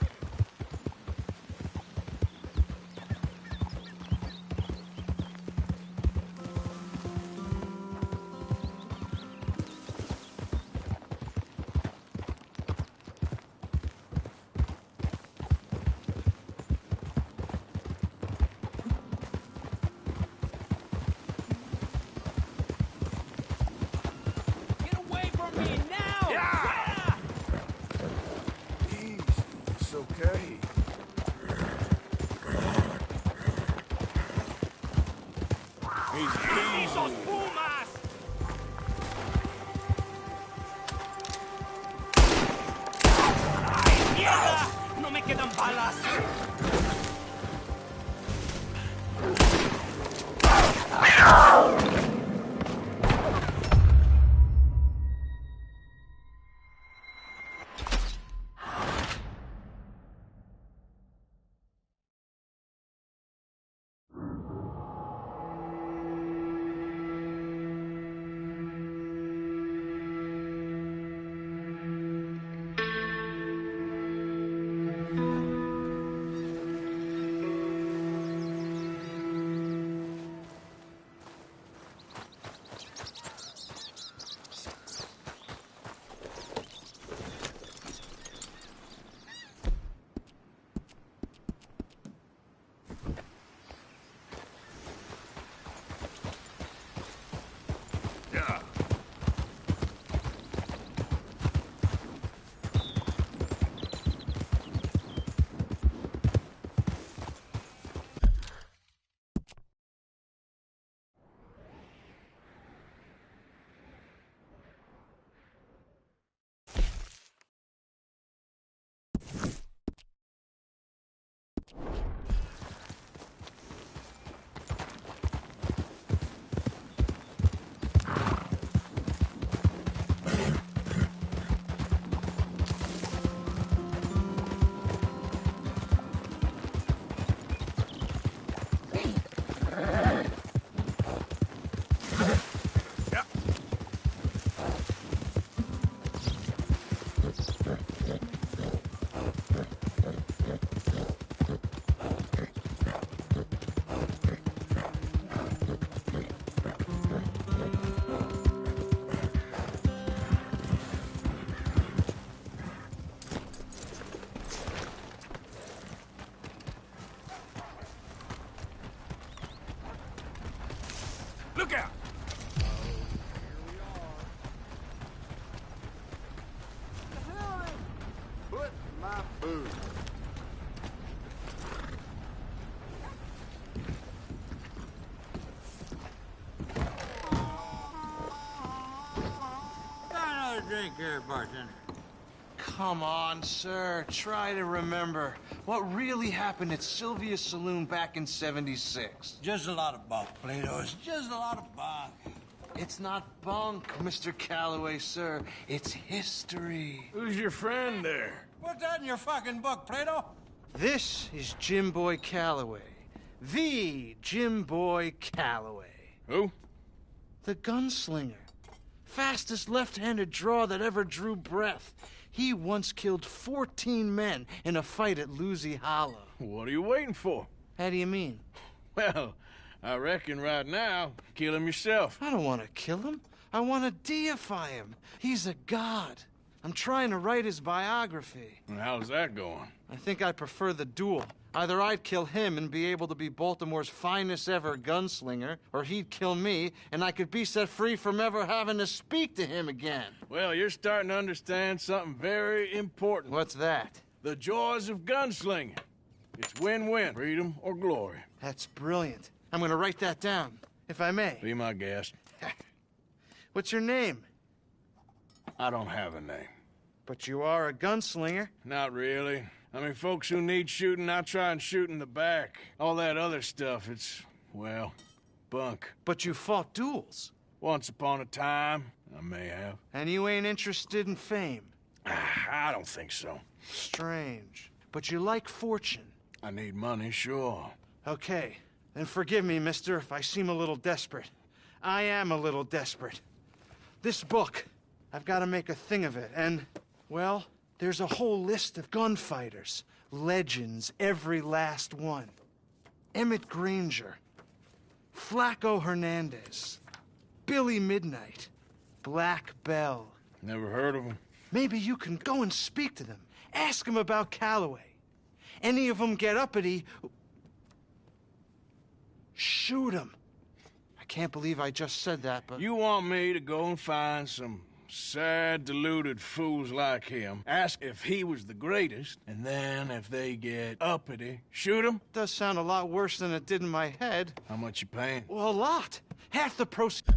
Get away from me now! Yeah! Easy. It's okay. ¡Esos pumas! ¡Ay, mierda! ¡No me quedan balas! Yeah. Look out! Put my food. Another drink here, bartender. Come on, sir. Try to remember. What really happened at Sylvia's Saloon back in '76? Just a lot of bunk, Plato. It's just a lot of bunk. It's not bunk, Mr. Calloway, sir. It's history. Who's your friend there? Put that in your fucking book, Plato. This is Jim Boy Calloway. The Jim Boy Calloway. Who? The gunslinger. Fastest left-handed draw that ever drew breath. He once killed 14 men in a fight at Lucy Hollow. What are you waiting for? How do you mean? Well, I reckon right now, kill him yourself. I don't want to kill him. I want to deify him. He's a god. I'm trying to write his biography. And how's that going? I think I prefer the duel. Either I'd kill him and be able to be Baltimore's finest ever gunslinger, or he'd kill me and I could be set free from ever having to speak to him again. Well, you're starting to understand something very important. What's that? The joys of gunslinging. It's win-win, freedom or glory. That's brilliant. I'm gonna write that down, if I may. Be my guest. What's your name? I don't have a name. But you are a gunslinger. Not really. I mean, folks who need shooting, I try and shoot in the back. All that other stuff, it's, well, bunk. But you fought duels. Once upon a time, I may have. And you ain't interested in fame. I don't think so. Strange. But you like fortune. I need money, sure. Okay. Then forgive me, mister, if I seem a little desperate. I am a little desperate. This book, I've got to make a thing of it, and, well, there's a whole list of gunfighters. Legends, every last one. Emmett Granger. Flaco Hernandez. Billy Midnight. Black Bell. Never heard of him. Maybe you can go and speak to them. Ask them about Calloway. Any of them get uppity, shoot them. I can't believe I just said that, but... You want me to go and find some sad, deluded fools like him, ask if he was the greatest, and then if they get uppity, shoot him? Does sound a lot worse than it did in my head. How much you paying? Well, a lot. Half the proceeds...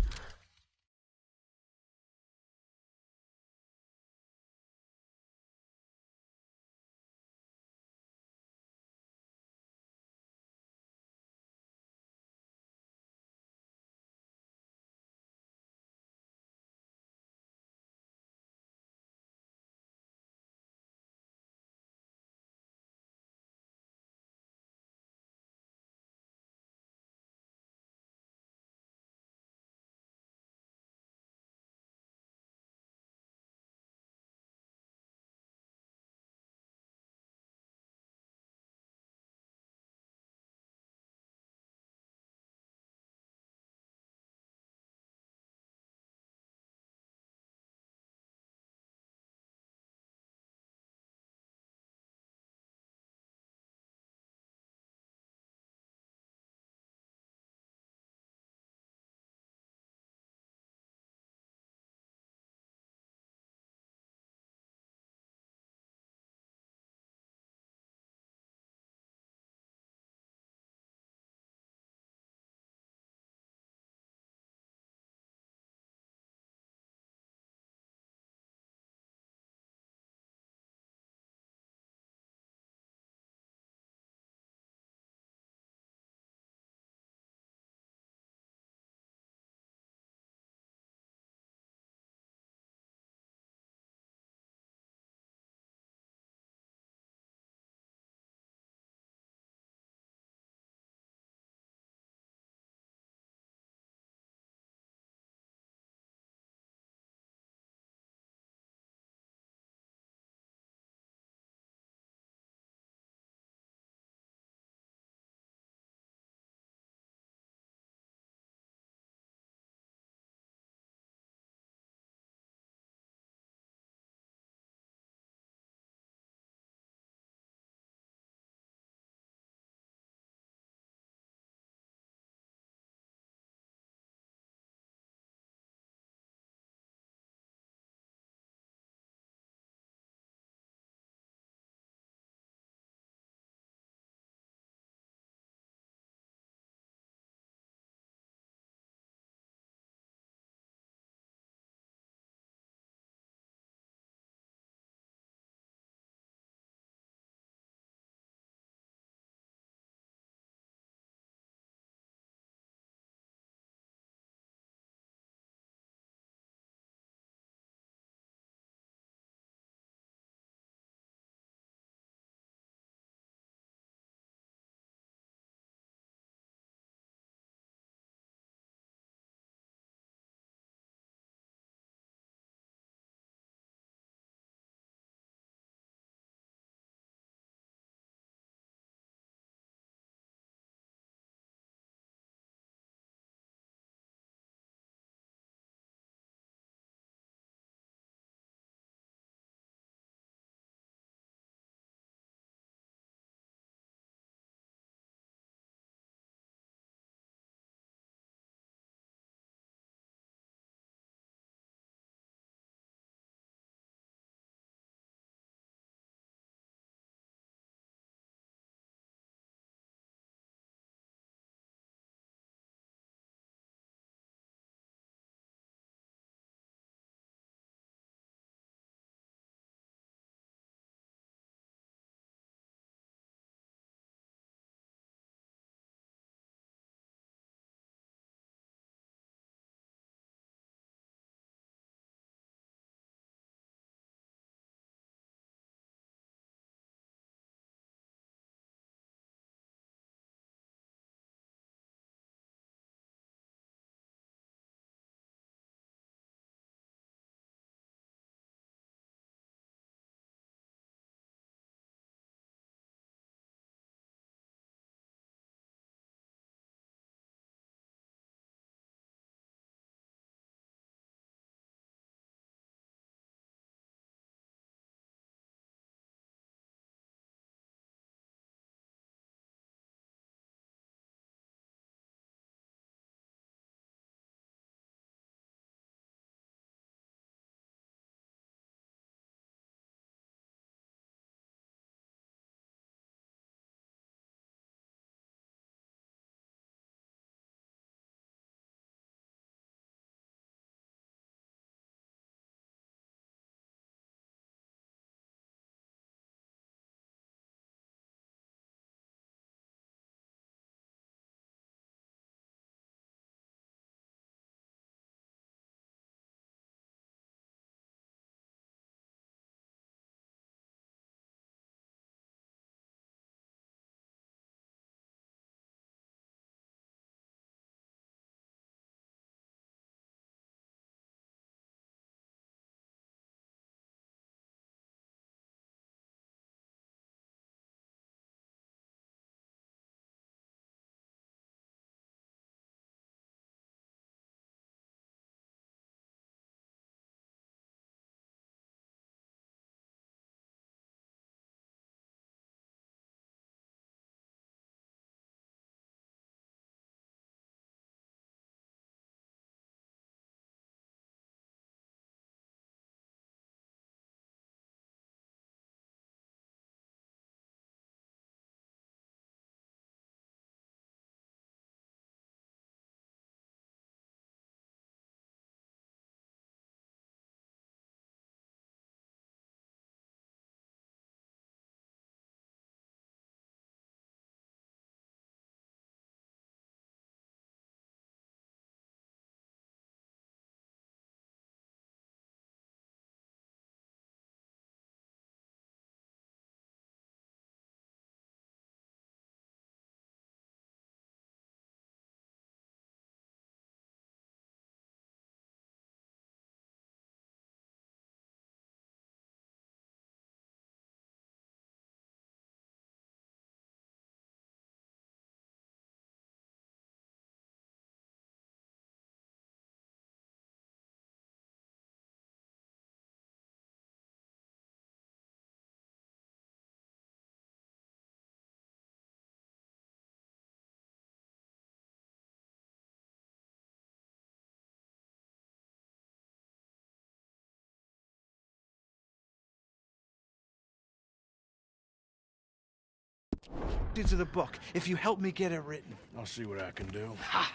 to the book if you help me get it written. I'll see what I can do. Ha!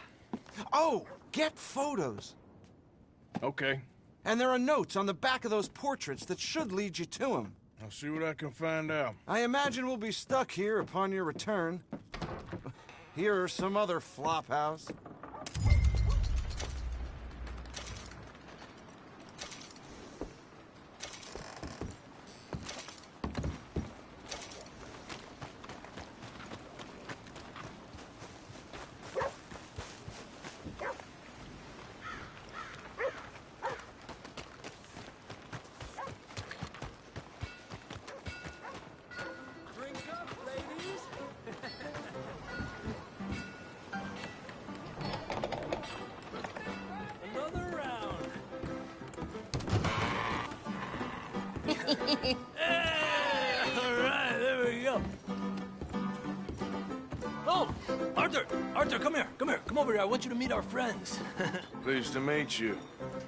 Oh, get photos. Okay. And there are notes on the back of those portraits that should lead you to him. I'll see what I can find out. I imagine we'll be stuck here upon your return. Here are some other flophouse. Alright, there we go. Oh, Arthur! Arthur, come here, come here. Come over here. I want you to meet our friends. Pleased to meet you.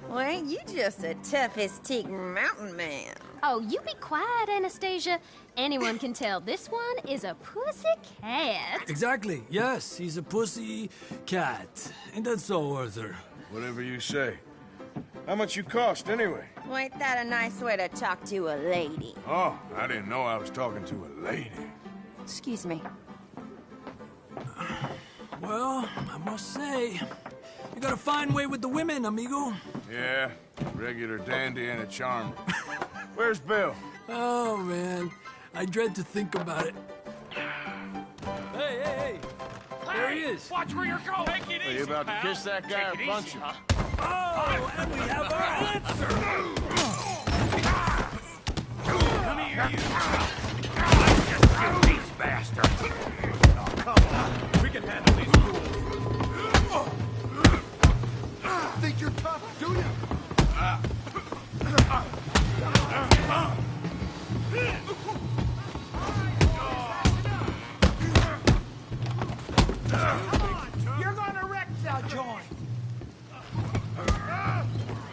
Well, ain't you just a tough-as-teak mountain man? Oh, you be quiet, Anastasia. Anyone can tell this one is a pussy cat. Exactly. Yes, he's a pussy cat. Ain't that so, Arthur? Whatever you say. How much you cost, anyway? Well, ain't that a nice way to talk to a lady? Oh, I didn't know I was talking to a lady. Excuse me. Well, I must say, you got a fine way with the women, amigo. Yeah, regular dandy and a charmer. Where's Bill? Oh, man. I dread to think about it. Hey, hey, hey! There he is! Watch where you're going! Take it easy, Are you about to pal. kiss that guy or punch him? Oh, and we have our answer! Come here, you! Let's just get these bastards! Oh, come on! We can handle these fools! Think you're tough, do you? Come on! You're gonna wreck that joint!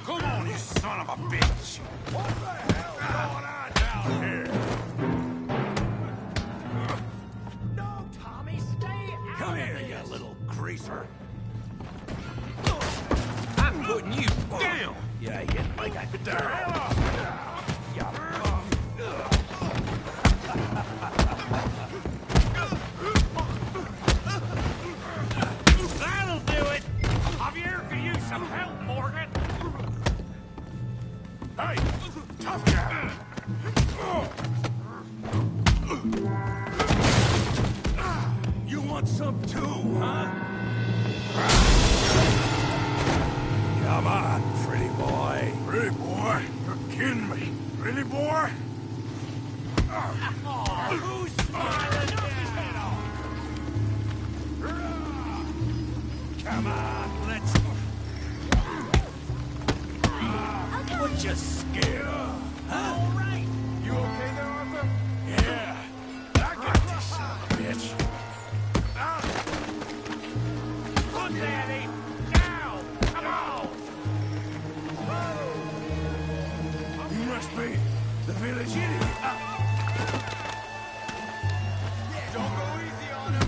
Come on, you son of a bitch! What the hell's going on down here? No, Tommy, stay out Come of here, this. you little greaser. I'm putting you down! Yeah, hit like a dog. That'll do it! Javier could use some help, Morgan! Hey, tough guy! You want some too, huh? Come on, pretty boy. Pretty boy? You're kidding me. Pretty boy? Who's smiling? Knock his head off! Come on, let's... What you scared of, huh? All right! You okay there, Arthur? Yeah. I got this son of a bitch. Put that in! Now! Come on! You must be the village idiot. Don't go easy on him!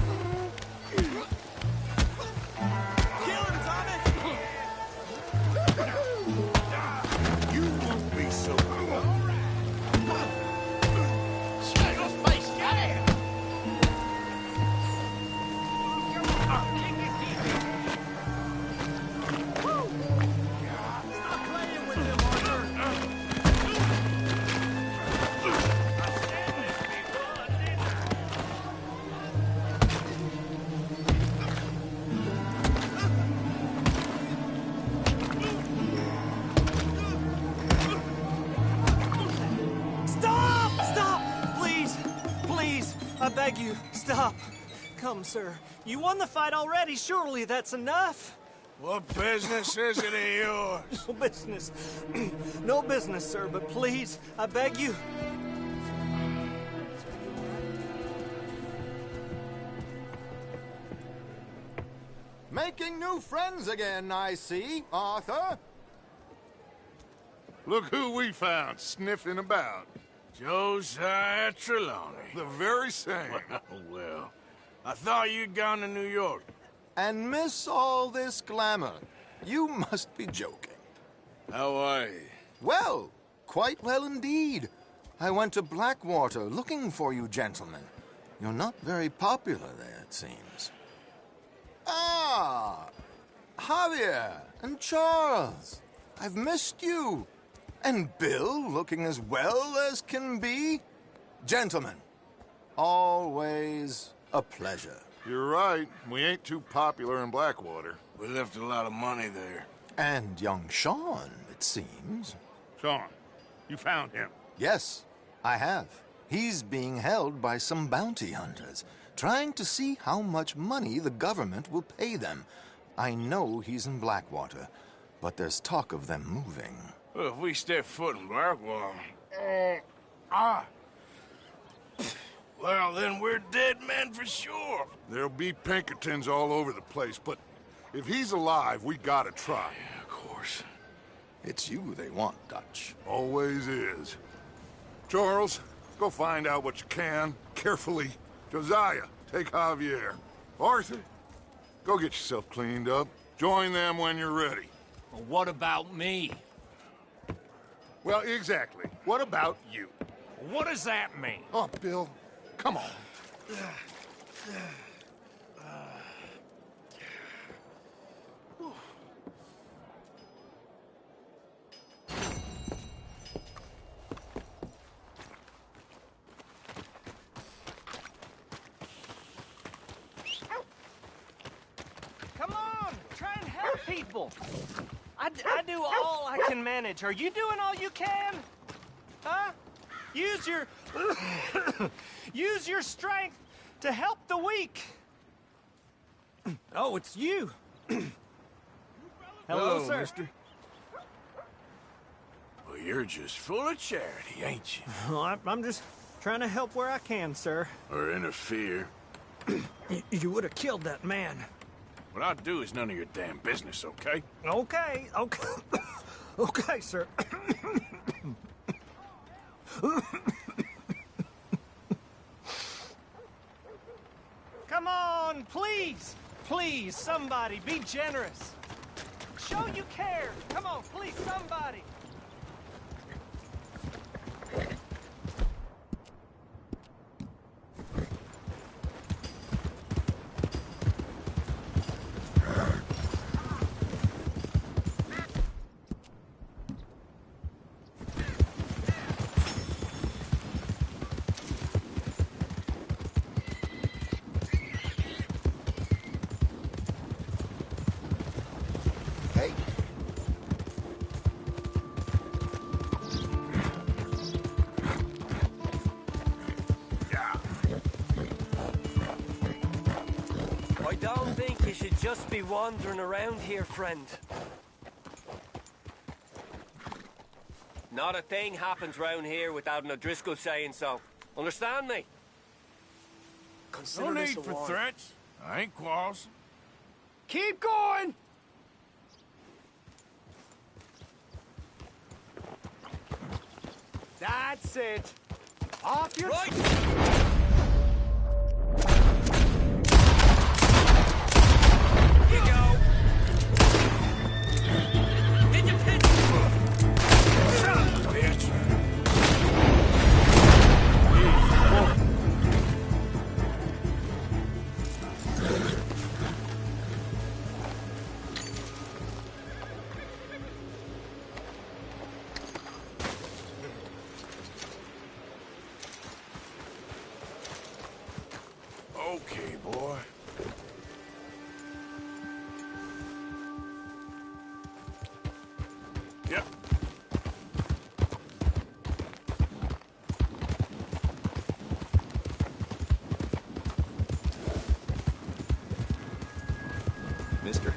Kill him, Tommy! You won't be so All right! Shut your face, yeah! Kick this easy! Stop playing with him, Arthur! I said this before, didn't I? Stop! Stop! Please! Please! I beg you, stop. Come, sir. You won the fight already. Surely that's enough. What business is it of yours? No business. No business, sir, but please, I beg you. Making new friends again, I see, Arthur. Look who we found sniffing about. Josiah Trelawney. The very same. Well, I thought you'd gone to New York. And miss all this glamour. You must be joking. How are you? Well, quite well indeed. I went to Blackwater looking for you gentlemen. You're not very popular there, it seems. Ah, Javier and Charles. I've missed you. And Bill looking as well as can be. Gentlemen, always a pleasure. You're right. We ain't too popular in Blackwater. We left a lot of money there. And young Sean, it seems. Sean, you found him? Yes, I have. He's being held by some bounty hunters, trying to see how much money the government will pay them. I know he's in Blackwater, but there's talk of them moving. Well, if we step foot in Blackwater... Well, then we're dead men for sure. There'll be Pinkertons all over the place, but if he's alive, we gotta try. Yeah, of course. It's you they want, Dutch. Always is. Charles, go find out what you can, carefully. Josiah, take Javier. Arthur, go get yourself cleaned up. Join them when you're ready. Well, what about me? Well, exactly. What about you? What does that mean? Oh, Bill, come on. Come on, try and help people. I do all I can manage. Are you doing all you can? Huh? Use your... use your strength to help the weak. Oh, it's you. Hello, sir. mister. Well, you're just full of charity, ain't you? Well, I'm just trying to help where I can, sir. Or interfere. You would have killed that man. What I do is none of your damn business, okay? Okay. Okay, sir. Come on, please. Please, somebody, be generous. Show you care. Come on, please, somebody. I don't think you should just be wandering around here, friend. Not a thing happens round here without an O'Driscoll saying so. Understand me? No need for threats. I ain't quarrelsome. Keep going! That's it. Off your... Right! Okay, boy. Yep. Mister.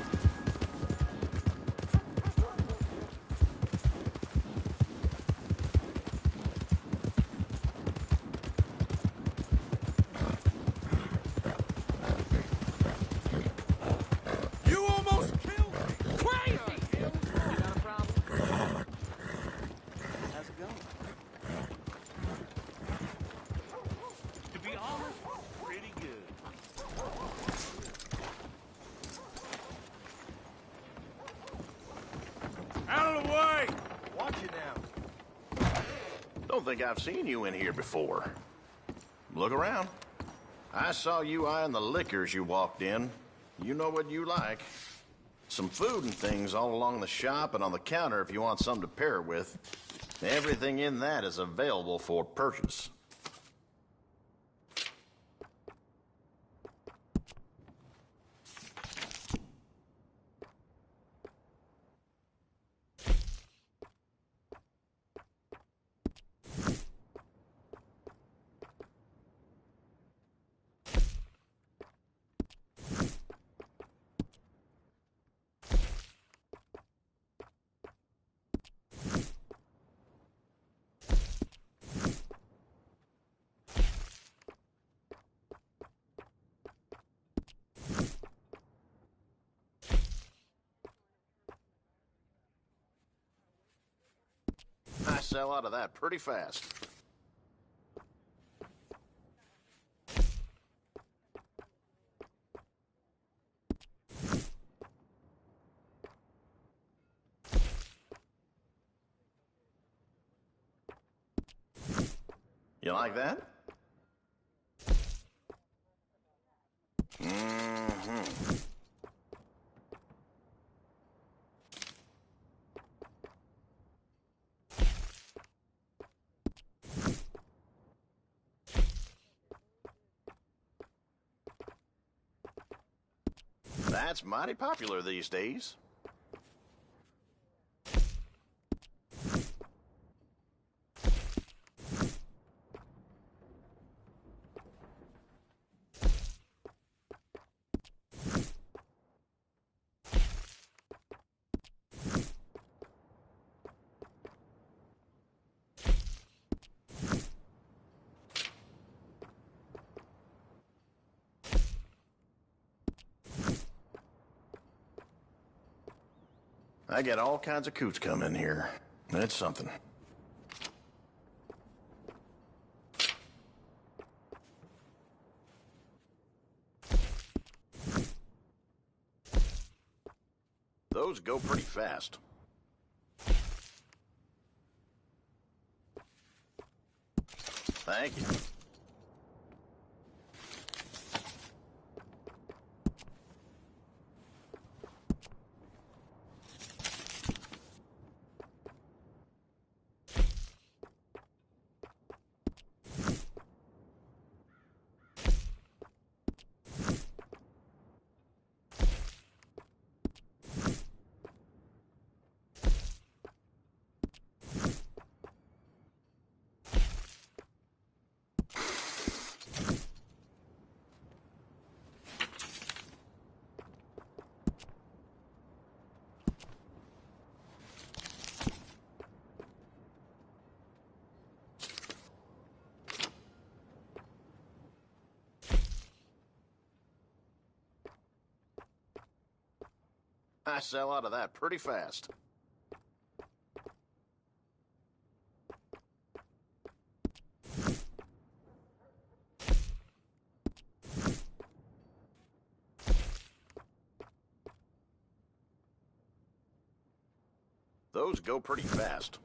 You almost killed me! Crazy! You got a problem? How's it going? don't think I've seen you in here before. Look around. I saw you eyeing the liquors you walked in. You know what you like. Some food and things all along the shop and on the counter if you want something to pair it with. Everything in that is available for purchase. I sell out of that pretty fast. You like that? Mm-hmm. That's mighty popular these days. I get all kinds of coots come in here. It's something. Those go pretty fast. Thank you. I sell out of that pretty fast. Those go pretty fast.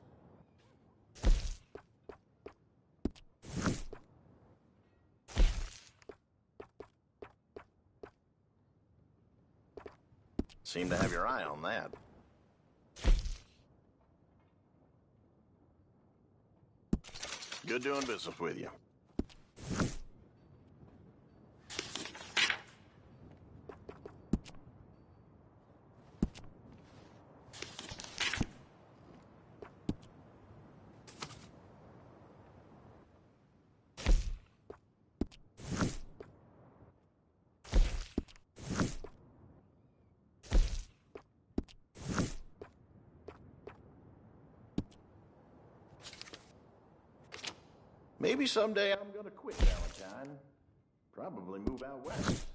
Seem to have your eye on that. Good doing business with you. Maybe someday I'm gonna quit Valentine. Probably move out west.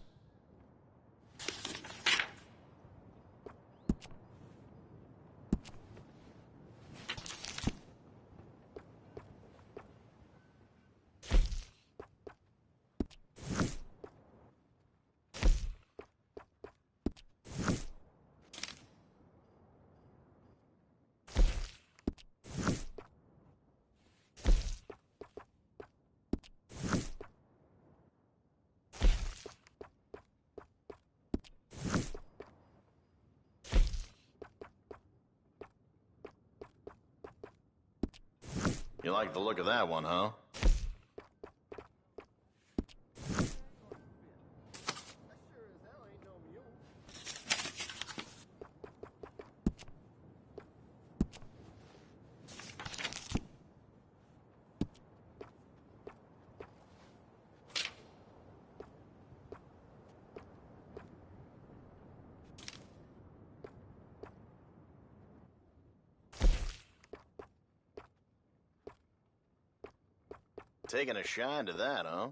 You like the look of that one, huh? Taking a shine to that, huh?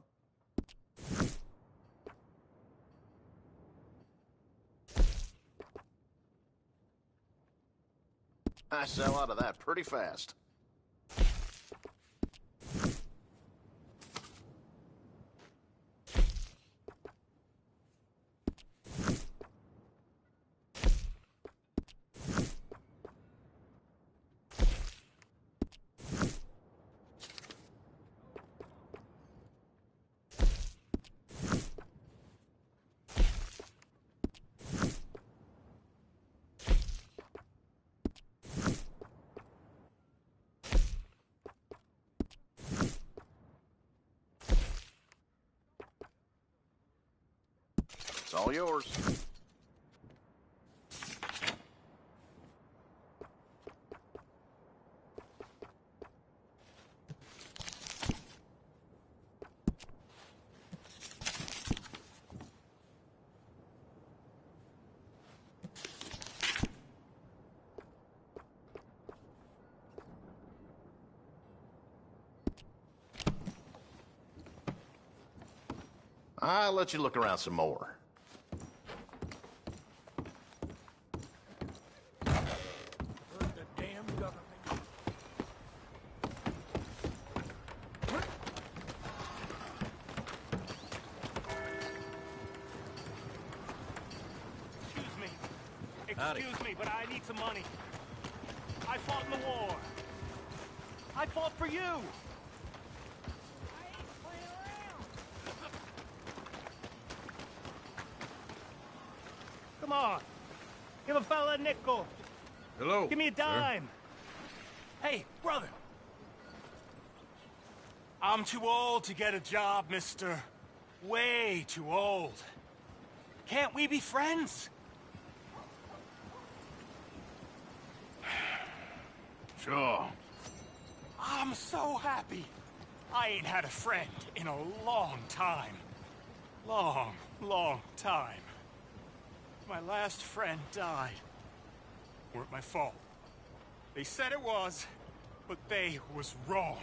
I sell out of that pretty fast. It's all yours. I'll let you look around some more. Excuse me, but I need some money. I fought in the war. I fought for you. Come on. Give a fella a nickel. Hello. Give me a dime. Hey, brother. I'm too old to get a job, mister. Way too old. Can't we be friends? Sure. I'm so happy. I ain't had a friend in a long time. Long time. My last friend died. Weren't my fault. They said it was, but they was wrong.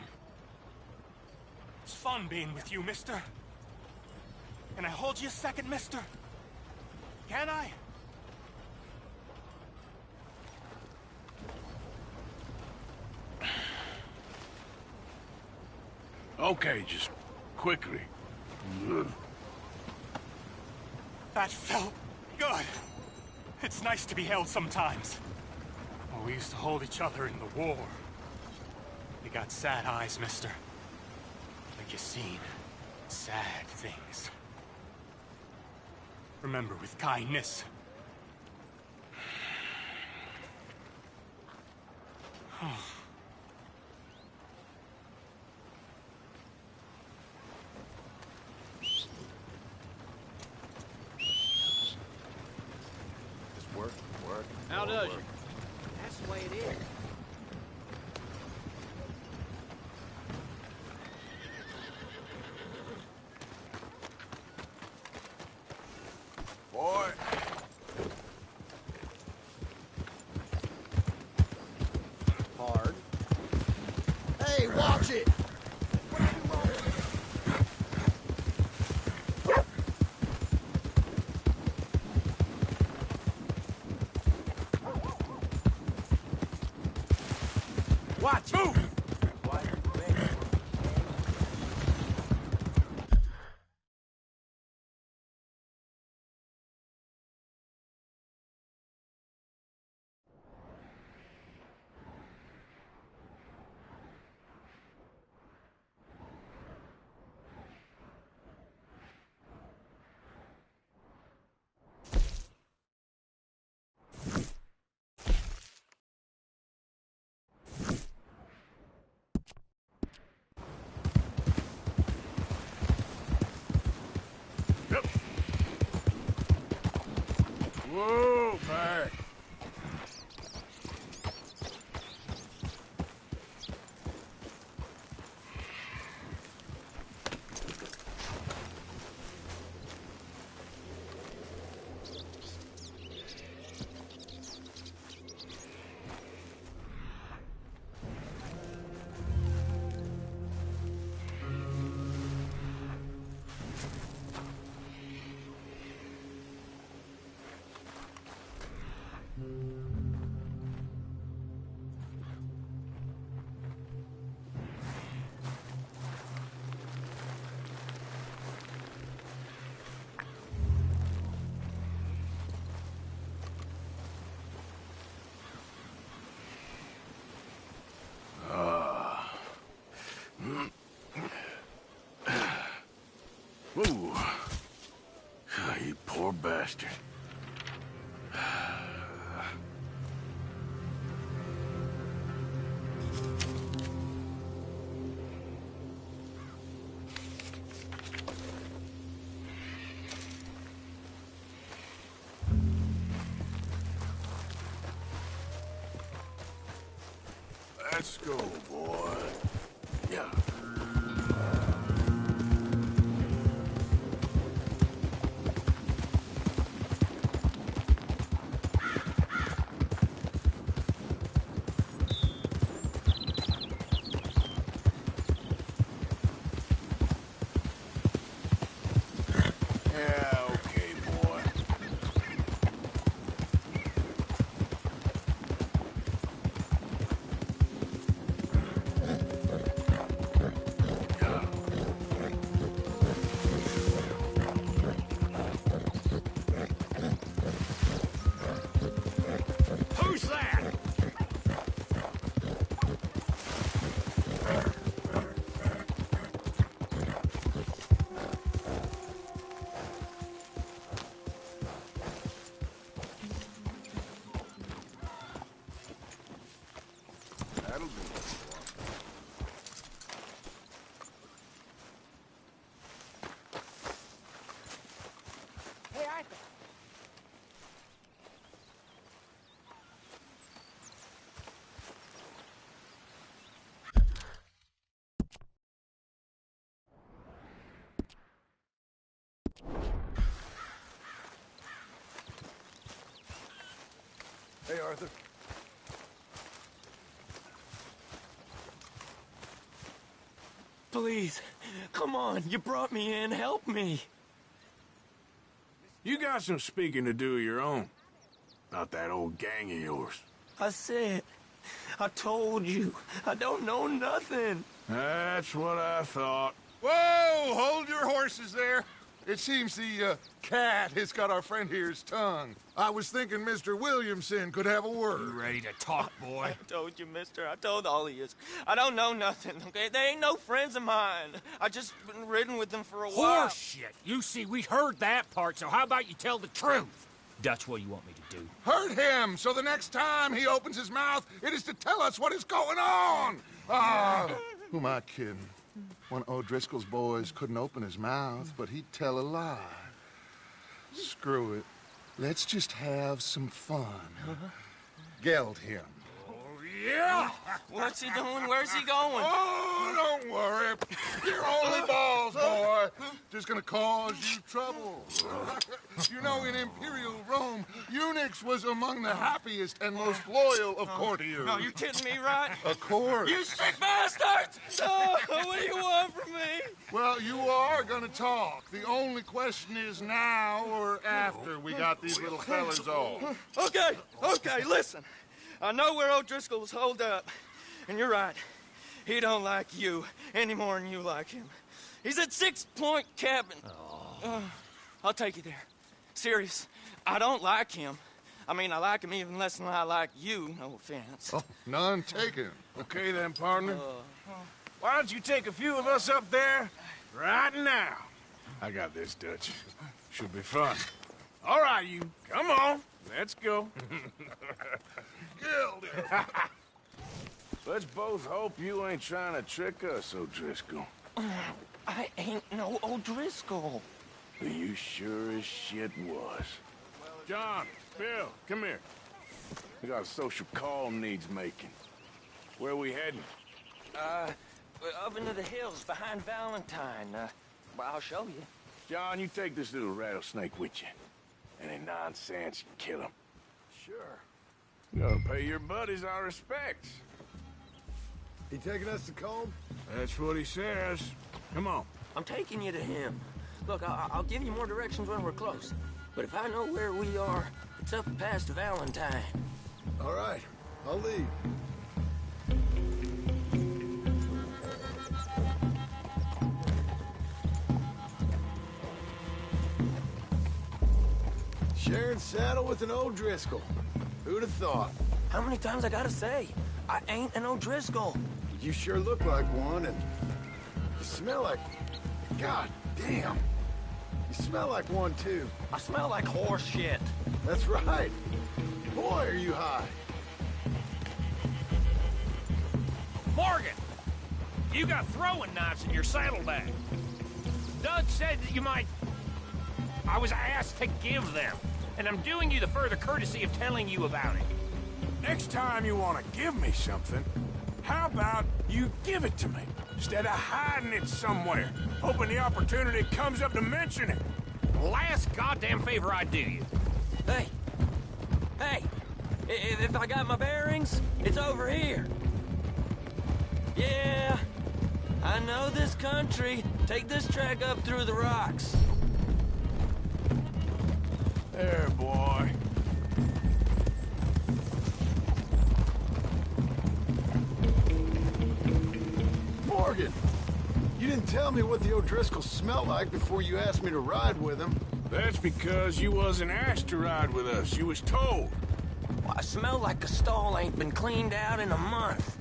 It's fun being with you, mister. Can I hold you a second, mister? Can I? Okay, just quickly. That felt good. It's nice to be held sometimes. Well, we used to hold each other in the war. You got sad eyes, mister. Like you seen sad things. Remember, with kindness. How does you? That's the way it is. Boy. Hard. Hey, watch it! Watch! Move! Ooh. You poor bastard. Let's go, boy. Yeah. Yeah, okay, boy. Who's that? That'll do. Hey, Arthur. Hey, Arthur. Please, come on. You brought me in. Help me. You got some speaking to do of your own. About that old gang of yours. I said, I told you. I don't know nothing. That's what I thought. Whoa! Hold your horses there. It seems the cat has got our friend here's tongue. I was thinking Mr. Williamson could have a word. You ready to talk, boy? I told you, mister. I told all of you. I don't know nothing, okay? They ain't no friends of mine. I just been ridden with them for a while. Horseshit. You see, we heard that part, so how about you tell the truth? Dutch, what do you want me to do? Hurt him, so the next time he opens his mouth, it is to tell us what is going on. Who am I kidding? One of O'Driscoll's boys couldn't open his mouth, but he'd tell a lie. Screw it. Let's just have some fun. Geld him. Yeah! What's he doing? Where's he going? Oh, don't worry. You're only balls, boy. Just gonna cause you trouble. You know, in Imperial Rome, eunuchs was among the happiest and most loyal of courtiers. No, you kidding me, right? Of course. You sick bastards! Oh, what do you want from me? Well, you are gonna talk. The only question is now or after we got these little fellas off. Okay, listen. I know where O'Driscoll's holed up, and you're right. He don't like you any more than you like him. He's at 6 Point Cabin. I'll take you there. Serious, I don't like him. I mean, I like him even less than I like you, no offense. Oh, none taken. Okay then, partner. Why don't you take a few of us up there right now? I got this, Dutch. Should be fun. All right, you. Come on. Let's go. Let's both hope you ain't trying to trick us, O'Driscoll. I ain't no O'Driscoll. You sure as shit was. John, Bill, come here. We got a social call needs making. Where are we heading? Up into the hills behind Valentine. Well, I'll show you. John, you take this little rattlesnake with you. Any nonsense, you kill him. Sure. You gotta pay your buddies our respects. He taking us to Combe? That's what he says. Come on. I'm taking you to him. Look, I'll give you more directions when we're close. But if I know where we are, It's up past Valentine. All right, I'll lead. Sharing saddle with an O'Driscoll. Who'd have thought? How many times I gotta say? I ain't an O'Driscoll. You sure look like one, and you smell like... God damn. You smell like one, too. I smell like horse shit. That's right. Boy, are you high. Morgan! You got throwing knives in your saddlebag. Doug said that you might... I was asked to give them, and I'm doing you the further courtesy of telling you about it. Next time you want to give me something, how about you give it to me, instead of hiding it somewhere, hoping the opportunity comes up to mention it? Last goddamn favor I do you. Hey! Hey! If I got my bearings, it's over here. Yeah, I know this country. Take this track up through the rocks. There, boy. Morgan, you didn't tell me what the O'Driscoll smelled like before you asked me to ride with him. That's because you wasn't asked to ride with us. You was told. Well, I smell like a stall ain't been cleaned out in a month.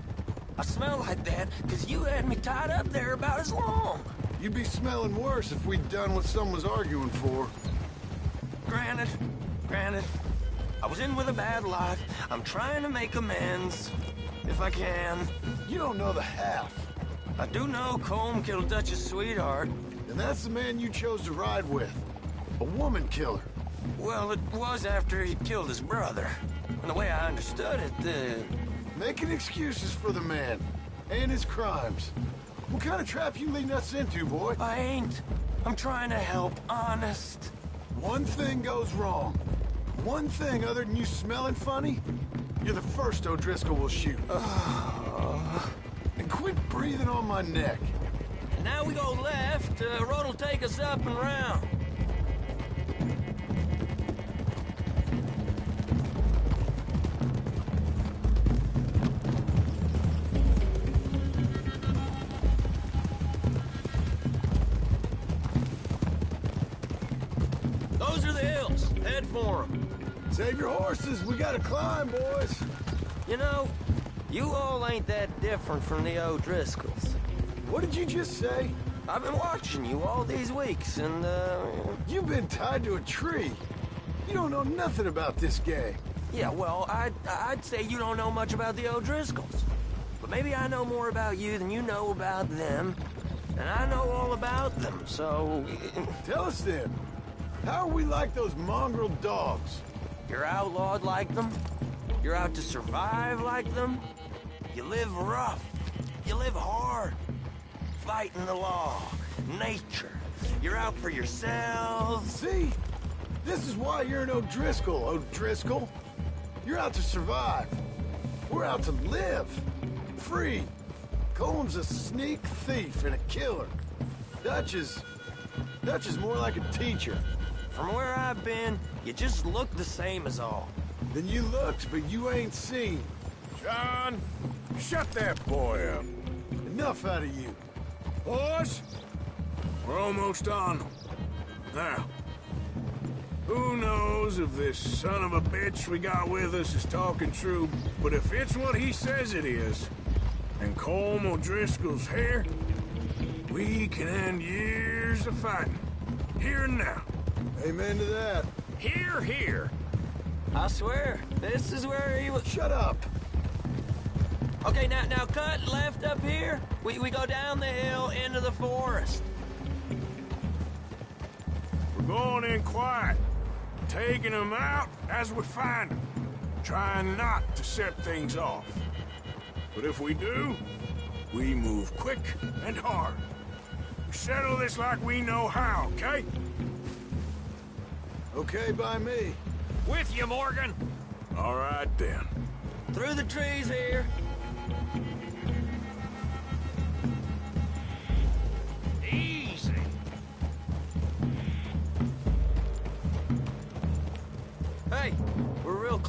I smell like that because you had me tied up there about as long. You'd be smelling worse if we'd done what someone was arguing for. Granted. I was in with a bad life. I'm trying to make amends, if I can. You don't know the half. I do know Colm killed Dutch's sweetheart. And that's the man you chose to ride with. A woman killer. Well, it was after he killed his brother. And the way I understood it, Making excuses for the man. And his crimes. What kind of trap you leading us into, boy? I ain't. I'm trying to help, honest. One thing goes wrong. One thing other than you smelling funny, you're the first O'Driscoll will shoot. And quit breathing on my neck. And now we go left. Road will take us up and round. Those are the hills. Head for them. Save your horses. We gotta climb, boys. You know, you all ain't that different from the O'Driscolls. What did you just say? I've been watching you all these weeks, and, You've been tied to a tree. You don't know nothing about this gang. Yeah, well, I'd say you don't know much about the O'Driscolls. But maybe I know more about you than you know about them. And I know all about them, so... Tell us then. How are we like those mongrel dogs? You're outlawed like them. You're out to survive like them. You live rough. You live hard. Fighting the law. Nature. You're out for yourselves. See? This is why you're an O'Driscoll, O'Driscoll. You're out to survive. We're out to live. Free. Colm's a sneak thief and a killer. Dutch is more like a teacher. From where I've been, you just look the same as all. Then you looked, but you ain't seen. John, shut that boy up. Enough out of you. Boys, we're almost on them. Now, who knows if this son of a bitch we got with us is talking true, but if it's what he says it is, and Colm O'Driscoll's here, we can end years of fighting. Here and now. Amen to that. Here, here. I swear, this is where he was... Shut up. Okay, now cut left up here. We go down the hill into the forest. We're going in quiet. Taking them out as we find them. Trying not to set things off. But if we do, we move quick and hard. We settle this like we know how, okay? Okay by me. With you, Morgan. All right, then. Through the trees here. Easy. Hey,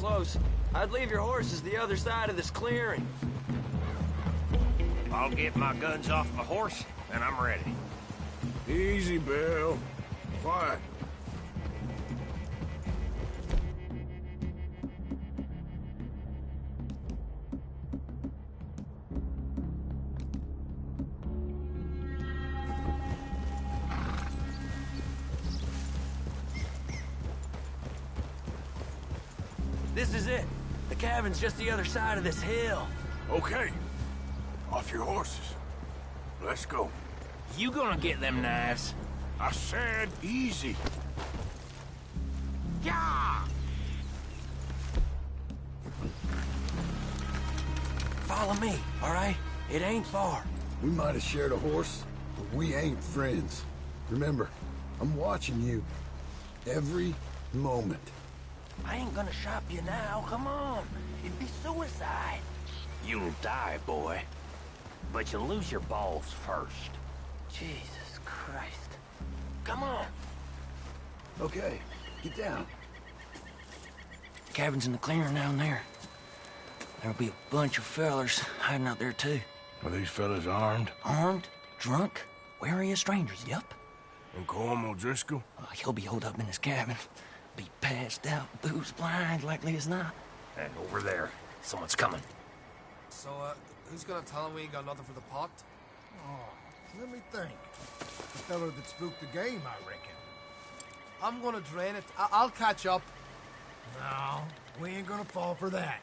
close, I'd leave your horses the other side of this clearing. I'll get my guns off my horse, and I'm ready. Easy, Bill. Quiet. This is it. The cabin's just the other side of this hill. Okay. Off your horses. Let's go. You gonna get them knives? I said easy. Yeah! Follow me, all right? It ain't far. We might have shared a horse, but we ain't friends. Remember, I'm watching you. Every moment. I ain't gonna shop you now. Come on. It'd be suicide. You'll die, boy. But you'll lose your balls first. Jesus Christ. Come on. Okay, get down. The cabin's in the clearing down there. There'll be a bunch of fellers hiding out there, too. Are these fellas armed? Armed, drunk, wary of strangers, yup. And Colm O'Driscoll? He'll be holed up in his cabin. Be passed out, booze blind, likely as not. And over there, someone's coming. So, who's gonna tell him we ain't got nothing for the pot? Oh, let me think. The fellow that spooked the game, I reckon. I'm gonna drain it. I'll catch up. No, we ain't gonna fall for that.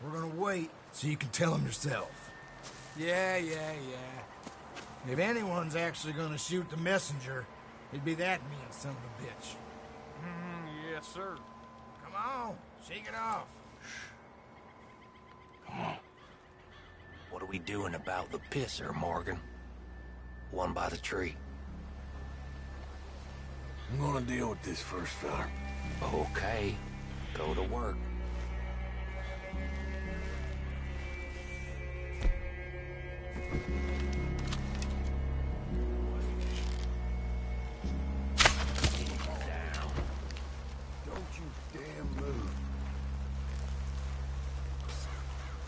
We're gonna wait so you can tell him yourself. Yeah. If anyone's actually gonna shoot the messenger, it'd be that mean son of a bitch. Yes, sir. Come on, shake it off. Come on. What are we doing about the pisser, Morgan? One by the tree. I'm gonna deal with this first, fella. Okay. Go to work.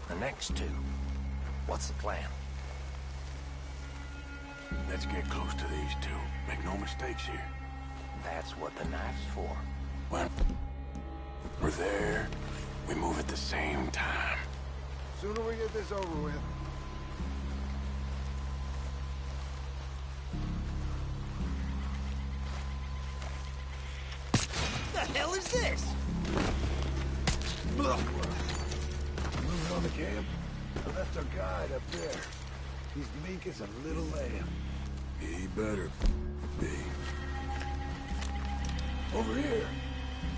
The next two. What's the plan? Let's get close to these two. Make no mistakes here. That's what the knife's for. When we're there, we move at the same time. Sooner we get this over with. What the hell is this? Moving on the camp. I left our guide up there. He's meek as a little lamb. He better be. Over here.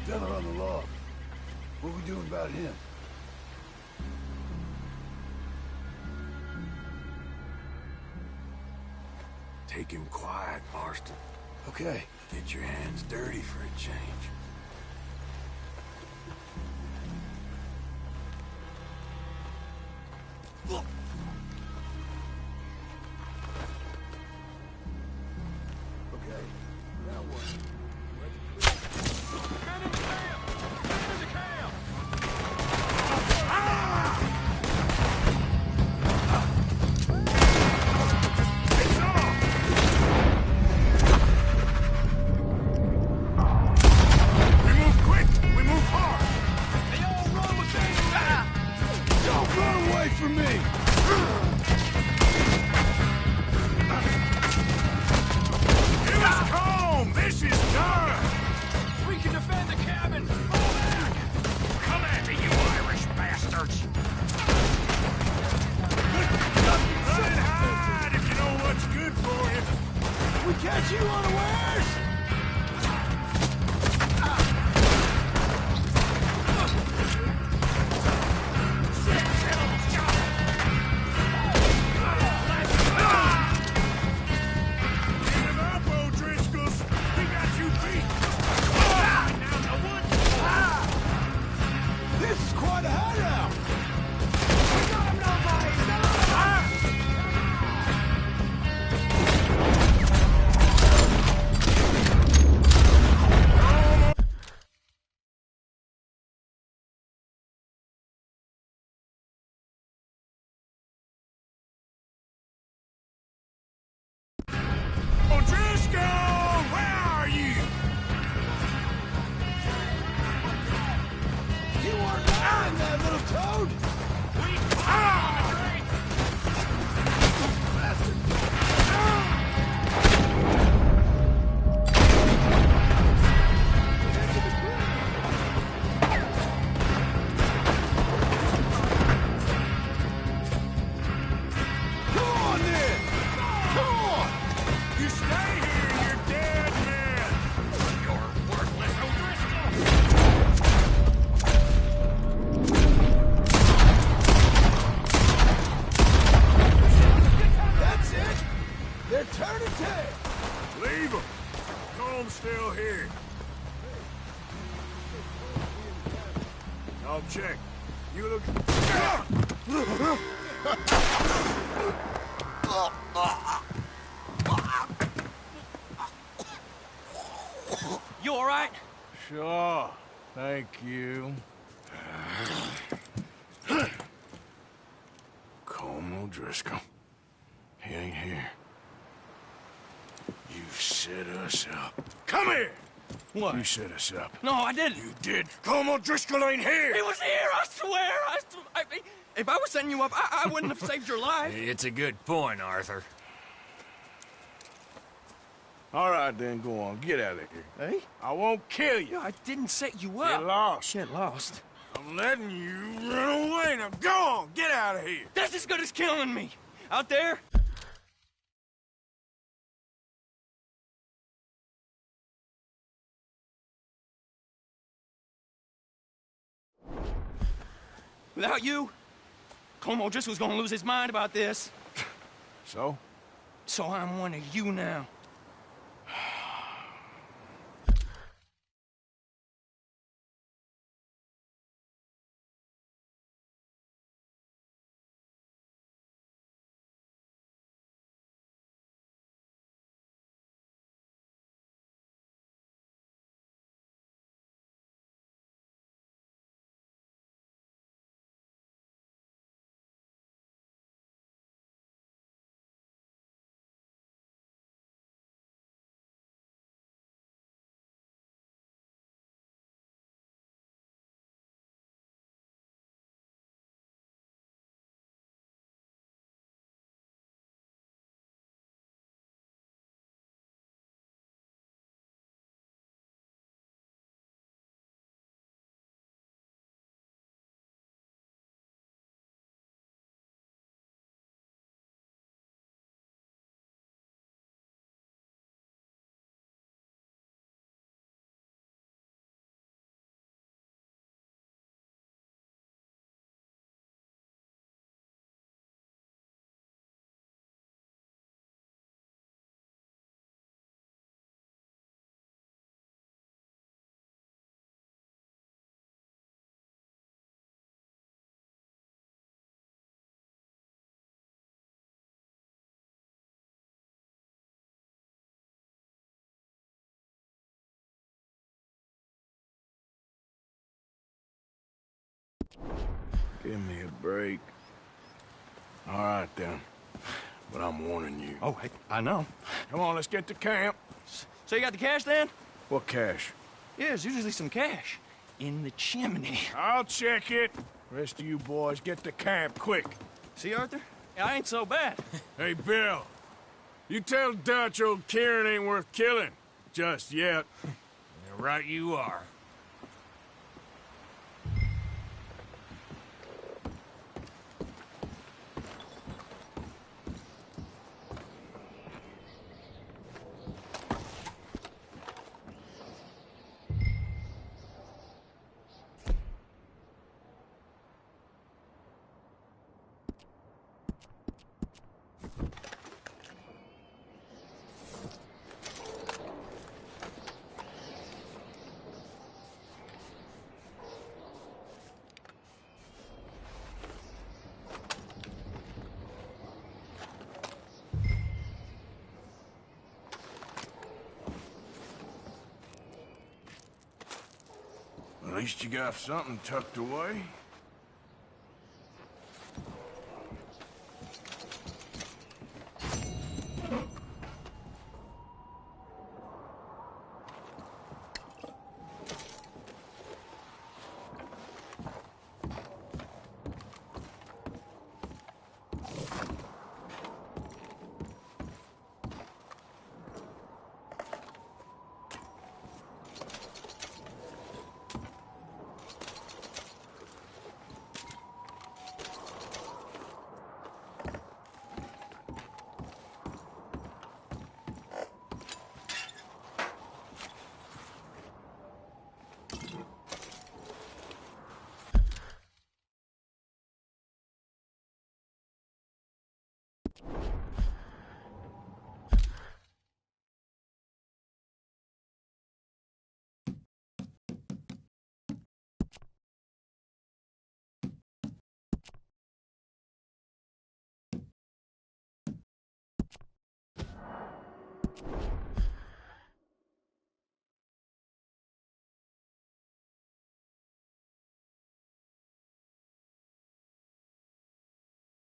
Feller on the log. What we doing about him? Take him quiet, Marston. Okay. Get your hands dirty for a change. Look. Okay. Now what? Catch you unawares! check. You look... You all right? Sure. Thank you. Colm O'Driscoll. He ain't here. You set us up. Come here! What? You set us up. No, I didn't. You did. Colm O'Driscoll ain't here! He was here, I swear! If I was setting you up, I wouldn't have saved your life. It's a good point, Arthur. All right, then, go on. Get out of here. Hey? I won't kill you. I didn't set you up. Get lost. Get lost. I'm letting you run away. Now go on. Get out of here. That's as good as killing me. Out there? Without you, Colm O'Driscoll's gonna lose his mind about this. So? So I'm one of you now. Give me a break. All right, then. But I'm warning you. Oh, I know. Come on, let's get to camp. So you got the cash, then? What cash? Yeah, there's usually some cash. In the chimney. I'll check it. Rest of you boys, get to camp, quick. See, Arthur? I ain't so bad. Hey, Bill. You tell Dutch old Kieran ain't worth killing. Just yet. Right you are. At least you got something tucked away.